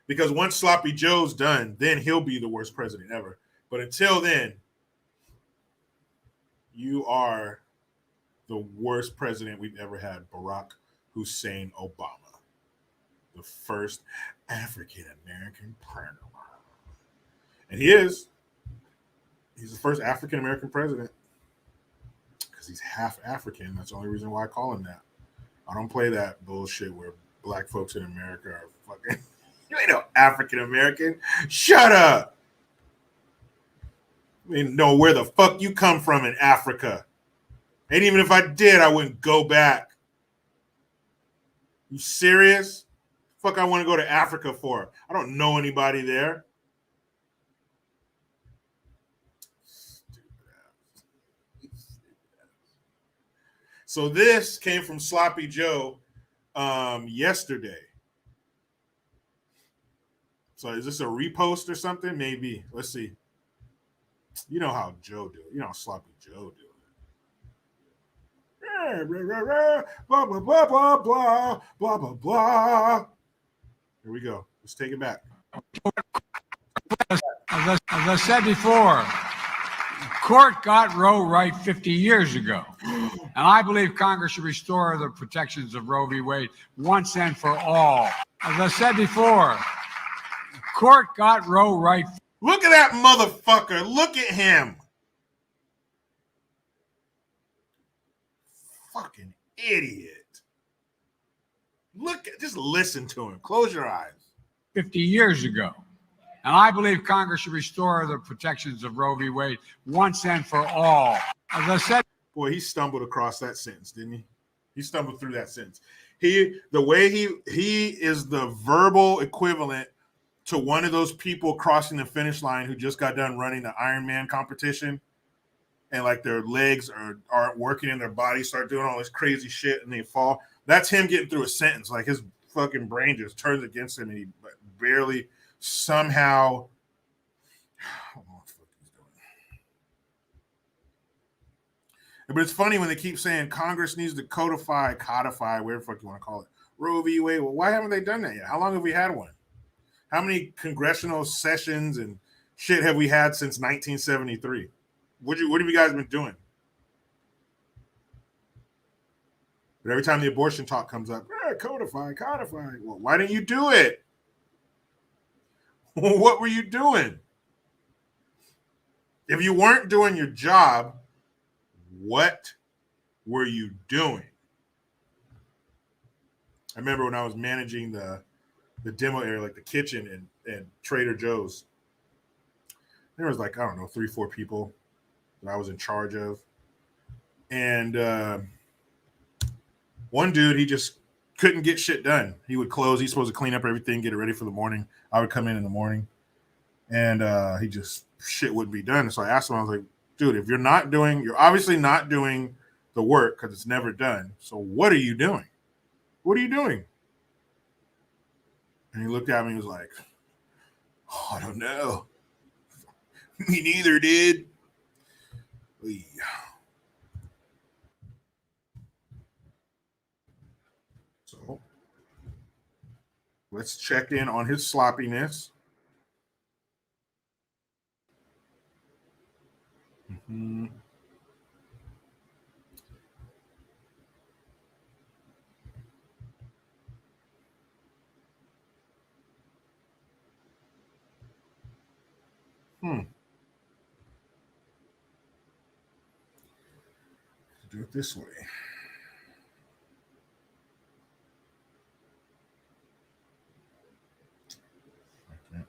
A: Because once Sloppy Joe's done, then he'll be the worst president ever. But until then, you are the worst president we've ever had, Barack Hussein Obama, the first African-American president. And he's the first African-American president because he's half African. That's the only reason why I call him that. I don't play that bullshit where black folks in America are fucking, you ain't no African American. Shut up. I mean, know where the fuck you come from in Africa. And even if I did, I wouldn't go back. You serious? Fuck, I want to go to Africa for? I don't know anybody there. So this came from Sloppy Joe yesterday. So is this a repost or something? Maybe. Let's see. You know how Joe do it. You know how Sloppy Joe do it. Blah, blah, blah, blah, blah, blah, blah, blah. Here we go. Let's take it back.
B: As I said before, court got Roe right 50 years ago. And I believe Congress should restore the protections of Roe v. Wade once and for all. As I said before, court got Roe right.
A: Look at that motherfucker. Look at him. Fucking idiot. Look at, just listen to him. Close your eyes.
B: 50 years ago. And I believe Congress should restore the protections of Roe v. Wade once and for all. As I said,
A: boy, he stumbled across that sentence, didn't he? He stumbled through that sentence. The way he is the verbal equivalent to one of those people crossing the finish line who just got done running the Ironman competition, and like their legs aren't working and their bodies start doing all this crazy shit and they fall. That's him getting through a sentence. Like his fucking brain just turns against him and he barely somehow. I don't know what the fuck he's doing. But it's funny when they keep saying Congress needs to codify, whatever the fuck you want to call it, Roe v. Wade. Well, why haven't they done that yet? How long have we had one? How many congressional sessions and shit have we had since 1973? What have you guys been doing? But every time the abortion talk comes up, codify. Well, why didn't you do it? What were you doing? If you weren't doing your job, what were you doing? I remember when I was managing the demo area, like the kitchen and Trader Joe's. There was like, I don't know, 3-4 people that I was in charge of. And one dude, he just couldn't get shit done. He would close. He's supposed to clean up everything, get it ready for the morning. I would come in the morning. And he just, shit wouldn't be done. So I asked him, I was like, dude, if you're obviously not doing the work because it's never done. So what are you doing? What are you doing? And he looked at me and was like, oh, I don't know. Me neither, dude. So let's check in on his sloppiness. Mm-hmm. Do it this way. Okay.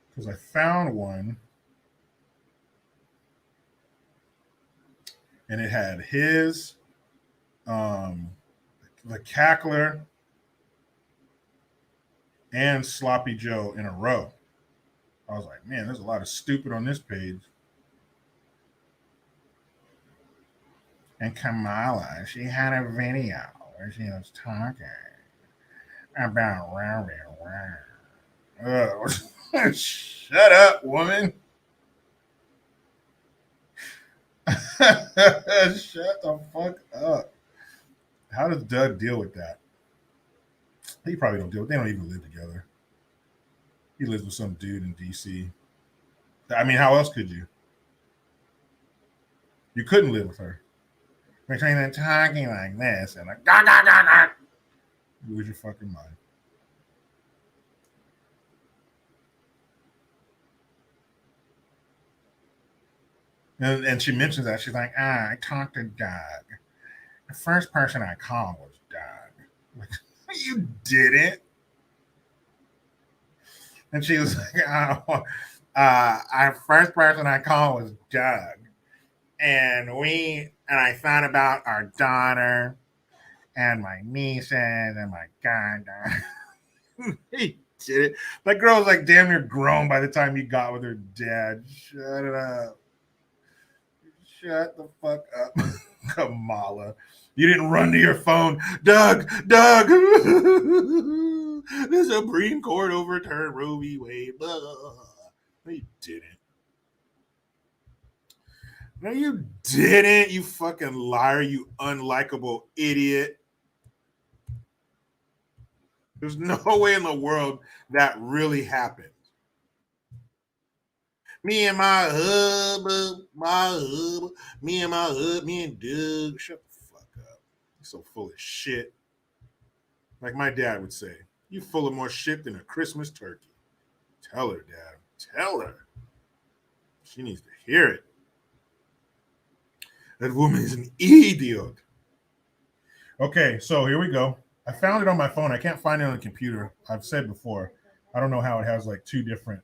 A: Because I found one and it had his the Cackler and Sloppy Joe in a row. I was like, man, there's a lot of stupid on this page. And Kamala, she had a video where she was talking about oh, shut up, woman. Shut the fuck up. How does Doug deal with that? He probably don't deal with it. They don't even live together. He lives with some dude in DC. I mean, how else could you? You couldn't live with her. Between them talking like this and like, you lose your fucking mind. And she mentions that. She's like, I talked to Doug. The first person I called was Doug. Like, you didn't. And she was like, our first person I called was Doug. And I thought about our daughter and my nieces and my granddaughter. He did it. That girl was like damn near grown by the time he got with her dad. Shut it up. Shut the fuck up. Kamala. You didn't run to your phone. Doug, the Supreme Court overturned Roe v. Wade. No, you didn't. No, you didn't, you fucking liar, you unlikable idiot. There's no way in the world that really happened. Me and my hub, me and my hub, me and Doug. Shut the fuck up. You're so full of shit. Like my dad would say, you full of more shit than a Christmas turkey. Tell her, Dad. Tell her. She needs to hear it. That woman is an idiot. Okay, so here we go. I found it on my phone. I can't find it on the computer. I've said before, I don't know how it has like two different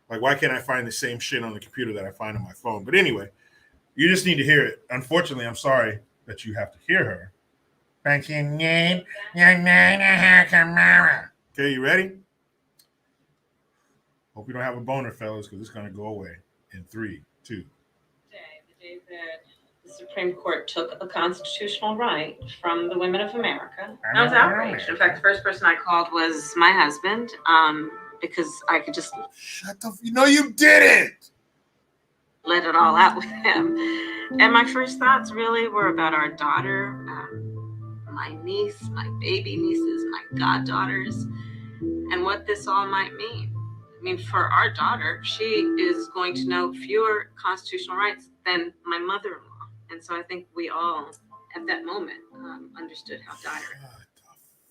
A: like why can't I find the same shit on the computer that I find on my phone? But anyway, you just need to hear it. Unfortunately, I'm sorry that you have to hear her. But you need your name to hear tomorrow. Okay, you ready? Hope you don't have a boner, fellas, because it's gonna go away in 3, 2.
C: The day that the Supreme Court took a constitutional right from the women of America. I was outraged. In fact, the first person I called was my husband, because I could just
A: Shut the. You know you didn't.
C: Let it all out with him. And my first thoughts really were about our daughter, my niece, my baby nieces, my goddaughters, and what this all might mean. I mean, for our daughter, she is going to know fewer constitutional rights than my mother-in-law. And so I think we all, at that moment, understood how dire.
A: Shut the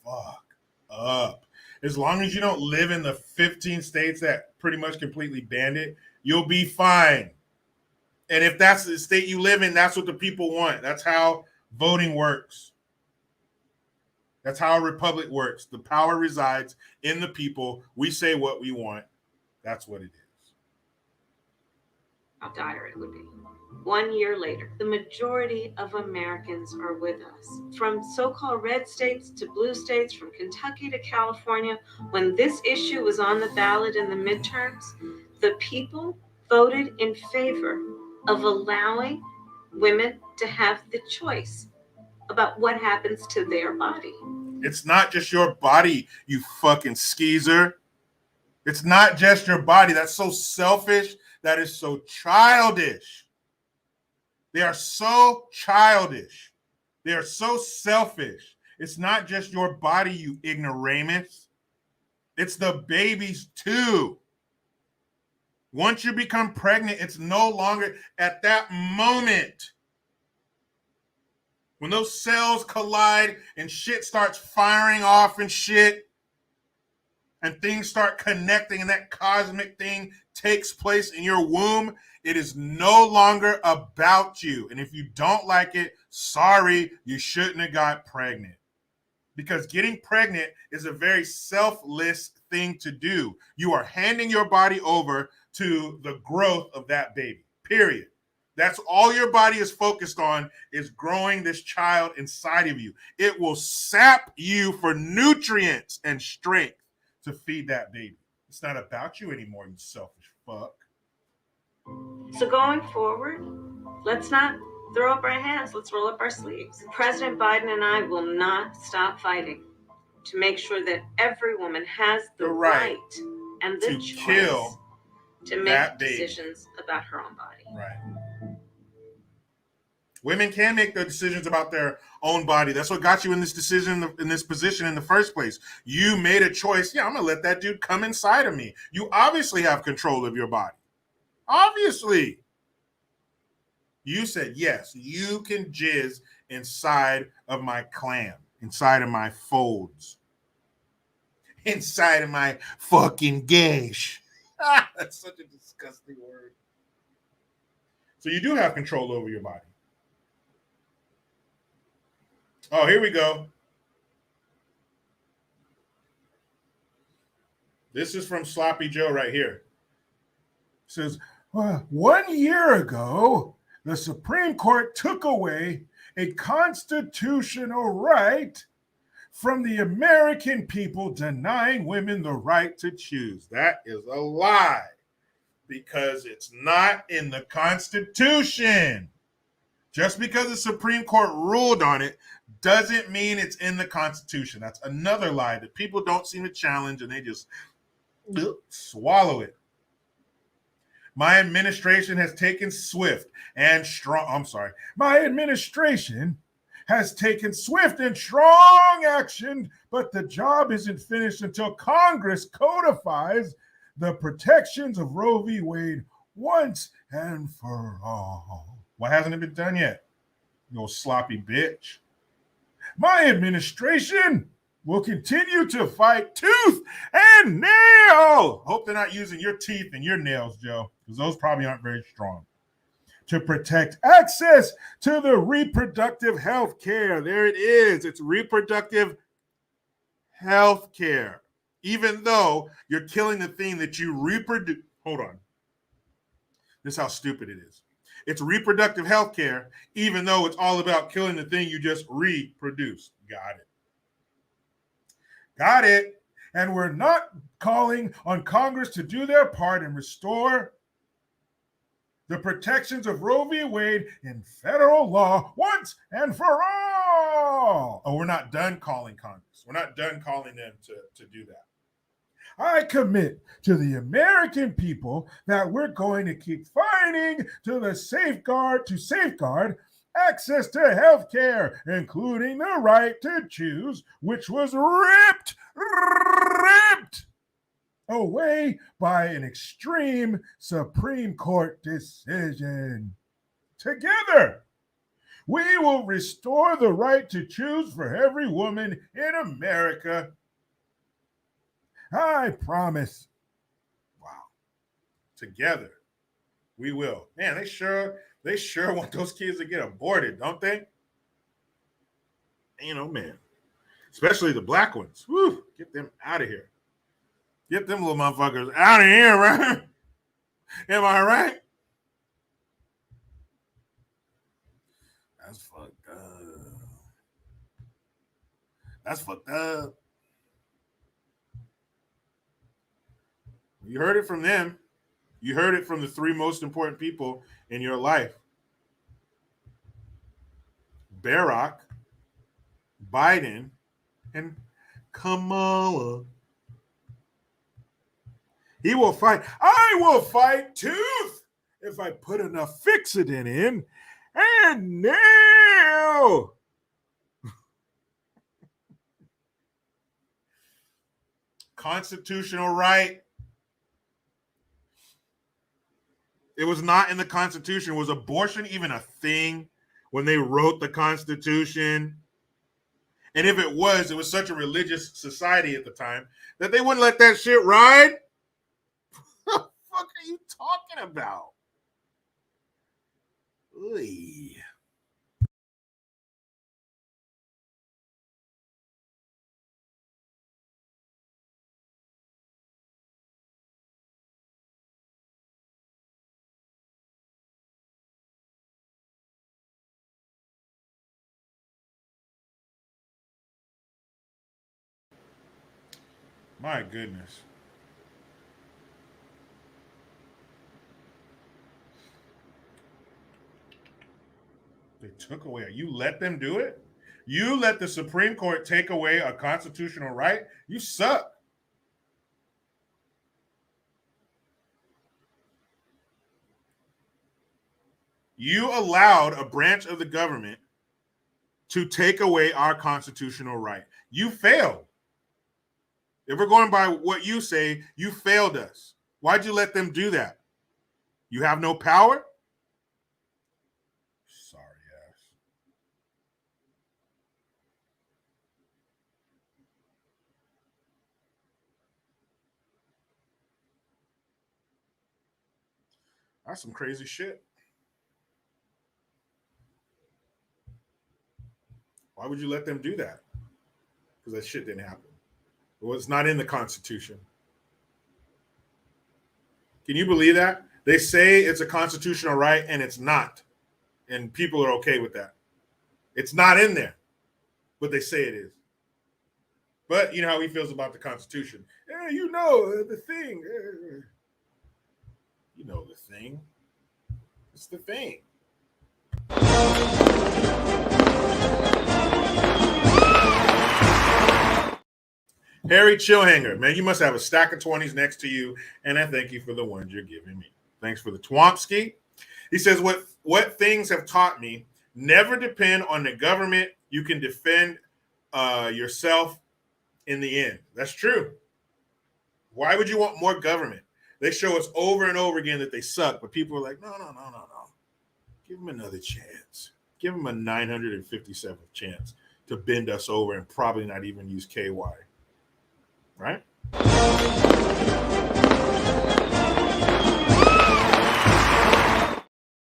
A: fuck up. As long as you don't live in the 15 states that pretty much completely banned it, you'll be fine. And if that's the state you live in, that's what the people want. That's how voting works. That's how a republic works. The power resides in the people. We say what we want. That's what it is.
C: How dire it would be. 1 year later, the majority of Americans are with us. From so-called red states to blue states, from Kentucky to California, when this issue was on the ballot in the midterms, the people voted in favor of allowing women to have the choice about what happens to their body.
A: It's not just your body, you fucking skeezer. It's not just your body. That's so selfish. That is so childish. They are so childish. They are so selfish. It's not just your body, you ignoramus. It's the babies too. Once you become pregnant, it's no longer at that moment. When those cells collide and shit starts firing off and shit, and things start connecting and that cosmic thing takes place in your womb, it is no longer about you. And if you don't like it, sorry, you shouldn't have got pregnant. Because getting pregnant is a very selfless thing to do. You are handing your body over to the growth of that baby, period. That's all your body is focused on, is growing this child inside of you. It will sap you for nutrients and strength to feed that baby. It's not about you anymore, you selfish fuck.
C: So going forward, let's not throw up our hands, let's roll up our sleeves. President Biden and I will not stop fighting to make sure that every woman has the right and the choice to make decisions about her own body.
A: Right. Women can make their decisions about their own body. That's what got you in this decision, in this position in the first place. You made a choice. Yeah, I'm going to let that dude come inside of me. You obviously have control of your body. Obviously. You said, yes, you can jizz inside of my clam, inside of my folds, inside of my fucking gash. That's such a disgusting word. So you do have control over your body. Oh, here we go. This is from Sloppy Joe right here. It says, well, 1 year ago, the Supreme Court took away a constitutional right from the American people, denying women the right to choose. That is a lie, because it's not in the Constitution. Just because the Supreme Court ruled on it doesn't mean it's in the Constitution. That's another lie that people don't seem to challenge, and they just swallow it. My administration has taken swift and strong, my administration has taken swift and strong action, but the job isn't finished until Congress codifies the protections of Roe v. Wade once and for all. Why hasn't it been done yet? You old sloppy bitch. My administration will continue to fight tooth and nail. Hope they're not using your teeth and your nails, Joe, because those probably aren't very strong. To protect access to the reproductive health care. There it is. It's reproductive health care. Even though you're killing the thing that you reproduce. Hold on. This is how stupid it is. It's reproductive health care, even though it's all about killing the thing you just reproduced. Got it. Got it. And we're not calling on Congress to do their part and restore the protections of Roe v. Wade in federal law once and for all. Oh, we're not done calling Congress. We're not done calling them to do that. I commit to the American people that we're going to keep fighting to safeguard access to health care, including the right to choose, which was ripped away by an extreme Supreme Court decision. Together, we will restore the right to choose for every woman in America. I promise. Wow. Together, we will. Man, they sure want those kids to get aborted, don't they? You know, man. Especially the black ones. Woo, get them out of here. Get them little motherfuckers out of here, right? Am I right? That's fucked up. That's fucked up. You heard it from them. You heard it from the three most important people in your life. Barack, Biden, and Kamala. He will fight. I will fight tooth if I put enough fixin' in and nail. Constitutional right. It was not in the Constitution. Was abortion even a thing when they wrote the Constitution? And if it was such a religious society at the time that they wouldn't let that shit ride. What the fuck are you talking about? Oy. My goodness. They took away. You let them do it? You let the Supreme Court take away a constitutional right? You suck. You allowed a branch of the government to take away our constitutional right. You failed. If we're going by what you say, you failed us. Why'd you let them do that? You have no power? Sorry ass. That's some crazy shit. Why would you let them do that? Because that shit didn't happen. Well, it's not in the Constitution. Can you believe that? They say it's a constitutional right and it's not. And people are okay with that. It's not in there, but they say it is. But you know how he feels about the Constitution. Yeah, you know the thing. You know the thing. It's the thing. Harry Chillhanger, man, you must have a stack of 20s next to you, and I thank you for the ones you're giving me. Thanks for the Twompsky. He says, what things have taught me, never depend on the government. You can defend yourself in the end. That's true. Why would you want more government? They show us over and over again that they suck, but people are like, no. Give them another chance. Give them a 957th chance to bend us over and probably not even use KY. Right?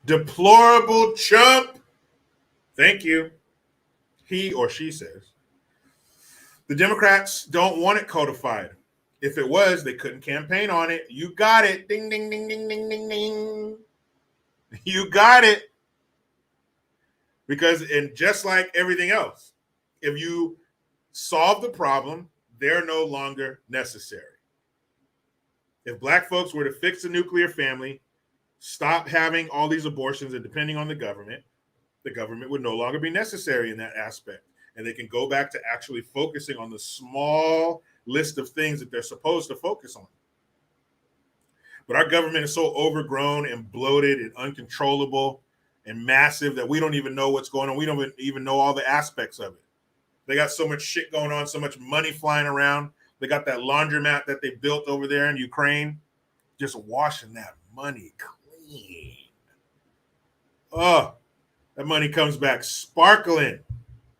A: Deplorable chump. Thank you. He or she says. The Democrats don't want it codified. If it was, they couldn't campaign on it. You got it. Ding, ding, ding, ding, ding, ding, ding. You got it. Because, and just like everything else, if you solve the problem, they're no longer necessary. If black folks were to fix the nuclear family, stop having all these abortions and depending on the government would no longer be necessary in that aspect. And they can go back to actually focusing on the small list of things that they're supposed to focus on. But our government is so overgrown and bloated and uncontrollable and massive that we don't even know what's going on. We don't even know all the aspects of it. They got so much shit going on, so much money flying around. They got that laundromat that they built over there in Ukraine, just washing that money clean. Oh, that money comes back sparkling.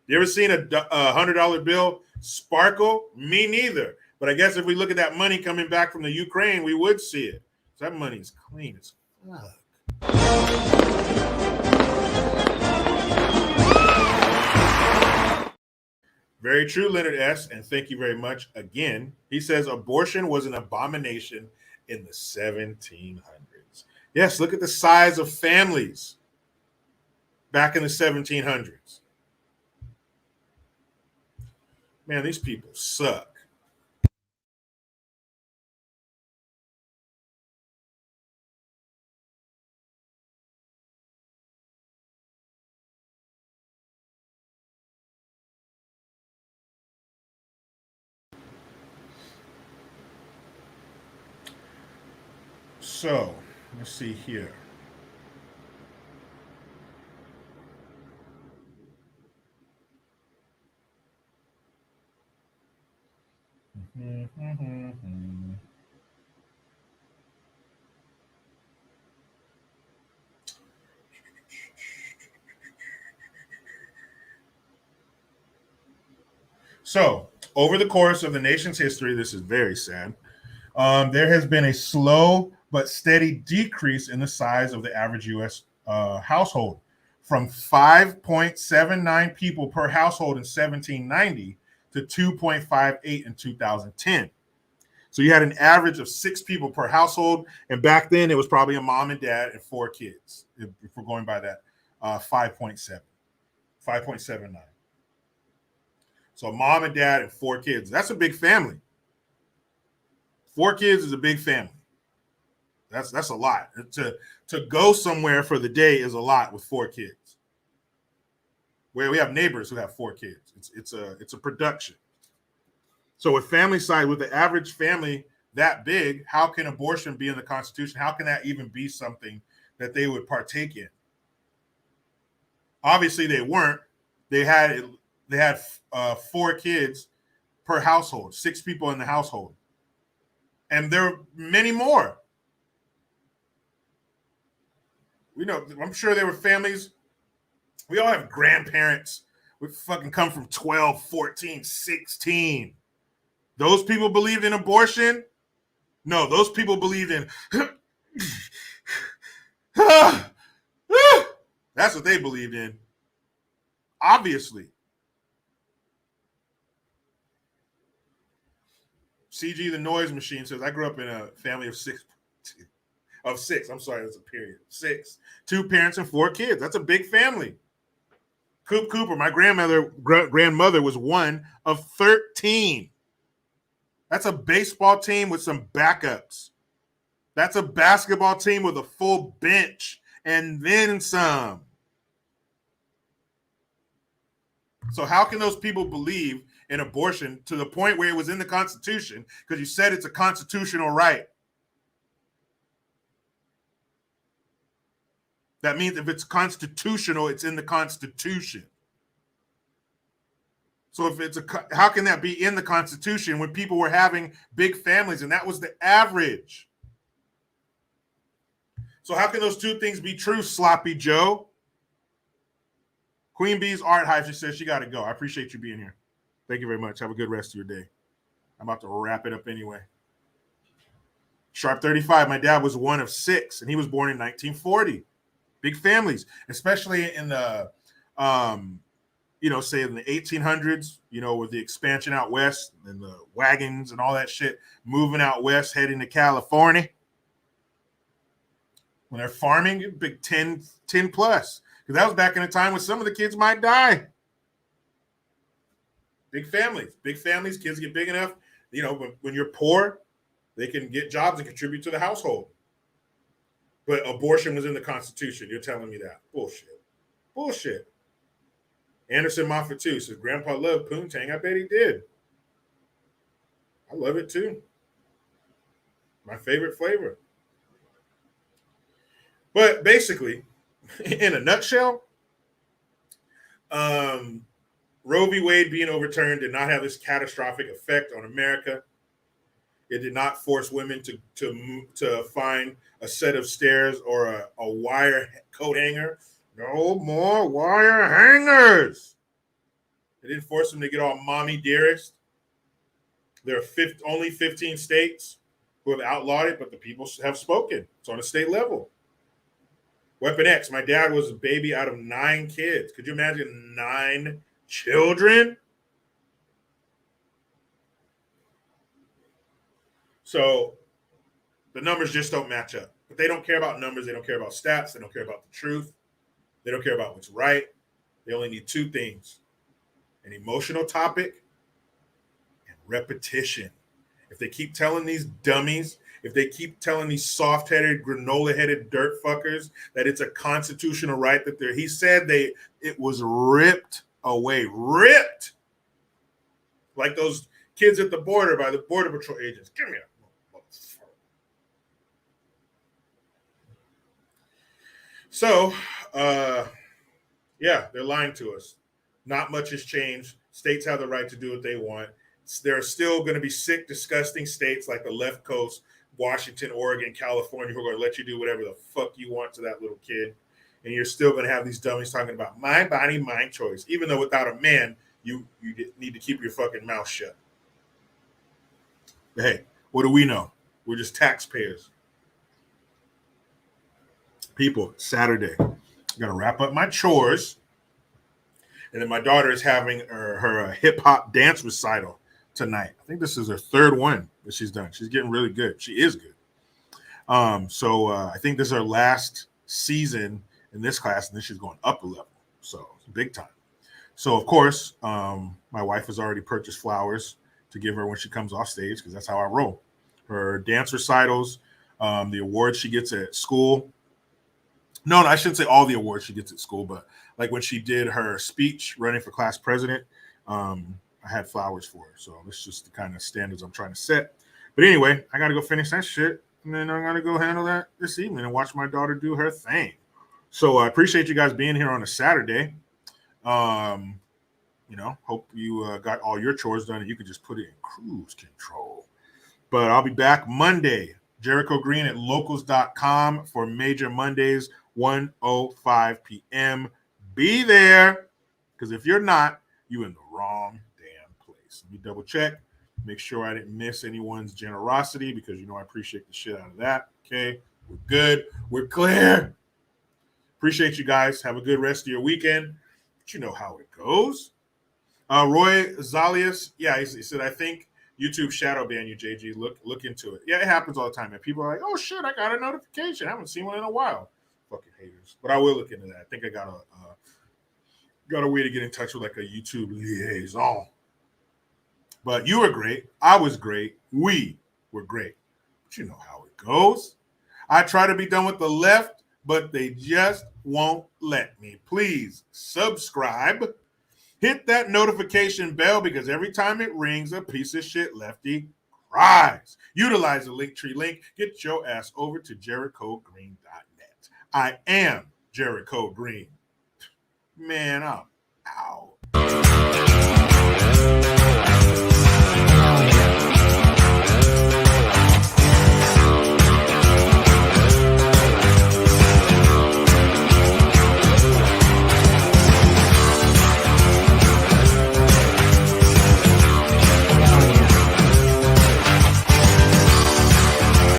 A: You ever seen a $100 bill sparkle? Me neither. But I guess if we look at that money coming back from the Ukraine, we would see it. So that money is clean as fuck. Very true, Leonard S. And thank you very much again. He says abortion was an abomination in the 1700s. Yes, look at the size of families back in the 1700s. Man, these people suck. So, let's see here. So, over the course of the nation's history, this is very sad. There has been a slow but steady decrease in the size of the average U.S. Household from 5.79 people per household in 1790 to 2.58 in 2010. So you had an average of 6 people per household. And back then it was probably a mom and dad and 4 kids, if we're going by that 5.79. So mom and dad and 4 kids. That's a big family. 4 kids is a big family. That's a lot. To go somewhere for the day is a lot with 4 kids. Where we have neighbors who have 4 kids. It's a production. So with family size, with the average family that big, how can abortion be in the Constitution? How can that even be something that they would partake in? Obviously, they weren't. They had 4 kids per household, 6 people in the household. And there are many more. We know, I'm sure there were families. We all have grandparents who fucking come from 12, 14, 16. Those people believed in abortion? No, those people believed in that's what they believed in. Obviously. CG the Noise Machine says, I grew up in a family of six. I'm sorry, that's a period. 6. 2 parents and 4 kids. That's a big family. Coop Cooper, my grandmother was one of 13. That's a baseball team with some backups. That's a basketball team with a full bench and then some. So how can those people believe in abortion to the point where it was in the Constitution because you said it's a constitutional right? That means if it's constitutional, it's in the Constitution. So if it's how can that be in the Constitution when people were having big families and that was the average? So how can those two things be true, Sloppy Joe? Queen Bee's Art Hive, she says she got to go. I appreciate you being here. Thank you very much. Have a good rest of your day. I'm about to wrap it up anyway. Sharp 35, my dad was one of 6, and he was born in 1940. Big families, especially in the, say in the 1800s, with the expansion out west and the wagons and all that shit, moving out west, heading to California. When they're farming, big 10 plus. Because that was back in a time when some of the kids might die. Big families, kids get big enough. When you're poor, they can get jobs and contribute to the household. But abortion was in the Constitution. You're telling me that. Bullshit. Anderson Moffat, too, says, Grandpa loved poontang. I bet he did. I love it, too. My favorite flavor. But basically, in a nutshell, Roe v. Wade being overturned did not have this catastrophic effect on America. It did not force women to find a set of stairs or a wire coat hanger. No more wire hangers. It didn't force them to get all mommy dearest. There are only 15 states who have outlawed it, but the people have spoken. It's on a state level. Weapon X, my dad was a baby out of 9 kids. Could you imagine 9 children? So the numbers just don't match up. But they don't care about numbers. They don't care about stats. They don't care about the truth. They don't care about what's right. They only need 2 things: an emotional topic and repetition. If they keep telling these dummies, if they keep telling these soft-headed, granola-headed dirt fuckers that it's a constitutional right that he said it was ripped away. Ripped! Like those kids at the border by the Border Patrol agents. Give me a So, they're lying to us. Not much has changed. States have the right to do what they want. There are still going to be sick, disgusting states like the left coast, Washington, Oregon, California, who are going to let you do whatever the fuck you want to that little kid. And you're still going to have these dummies talking about my body, my choice, even though without a man, you need to keep your fucking mouth shut. But hey, what do we know? We're just taxpayers. People, Saturday, I'm going to wrap up my chores. And then my daughter is having her hip-hop dance recital tonight. I think this is her 3rd one that she's done. She's getting really good. She is good. So I think this is her last season in this class, and then she's going up a level. So it's big time. So, of course, my wife has already purchased flowers to give her when she comes off stage because that's how I roll. Her dance recitals, the awards she gets at school. No, I shouldn't say all the awards she gets at school, but like when she did her speech running for class president, I had flowers for her. So that's just the kind of standards I'm trying to set. But anyway, I got to go finish that shit. And then I got to go handle that this evening and watch my daughter do her thing. So I appreciate you guys being here on a Saturday. Hope you got all your chores done and you can just put it in cruise control. But I'll be back Monday. Jericho Green at locals.com for Major Mondays, 1:05 p.m. Be there, because if you're not, you're in the wrong damn place. Let me double check, make sure I didn't miss anyone's generosity, because I appreciate the shit out of that. Okay, we're good. We're clear. Appreciate you guys. Have a good rest of your weekend. But you know how it goes. Roy Zalias, he said, I think YouTube shadow ban you, JG. Look into it. Yeah, it happens all the time, man. People are like, oh shit, I got a notification. I haven't seen one in a while. Fucking haters. But I will look into that. I think I got a way to get in touch with like a YouTube liaison. But you were great. I was great. We were great. But you know how it goes. I try to be done with the left, but they just won't let me. Please subscribe. Hit that notification bell because every time it rings, a piece of shit lefty cries. Utilize the Linktree link. Get your ass over to JerichoGreen.net. I am Jericho Green. Man, I'm out.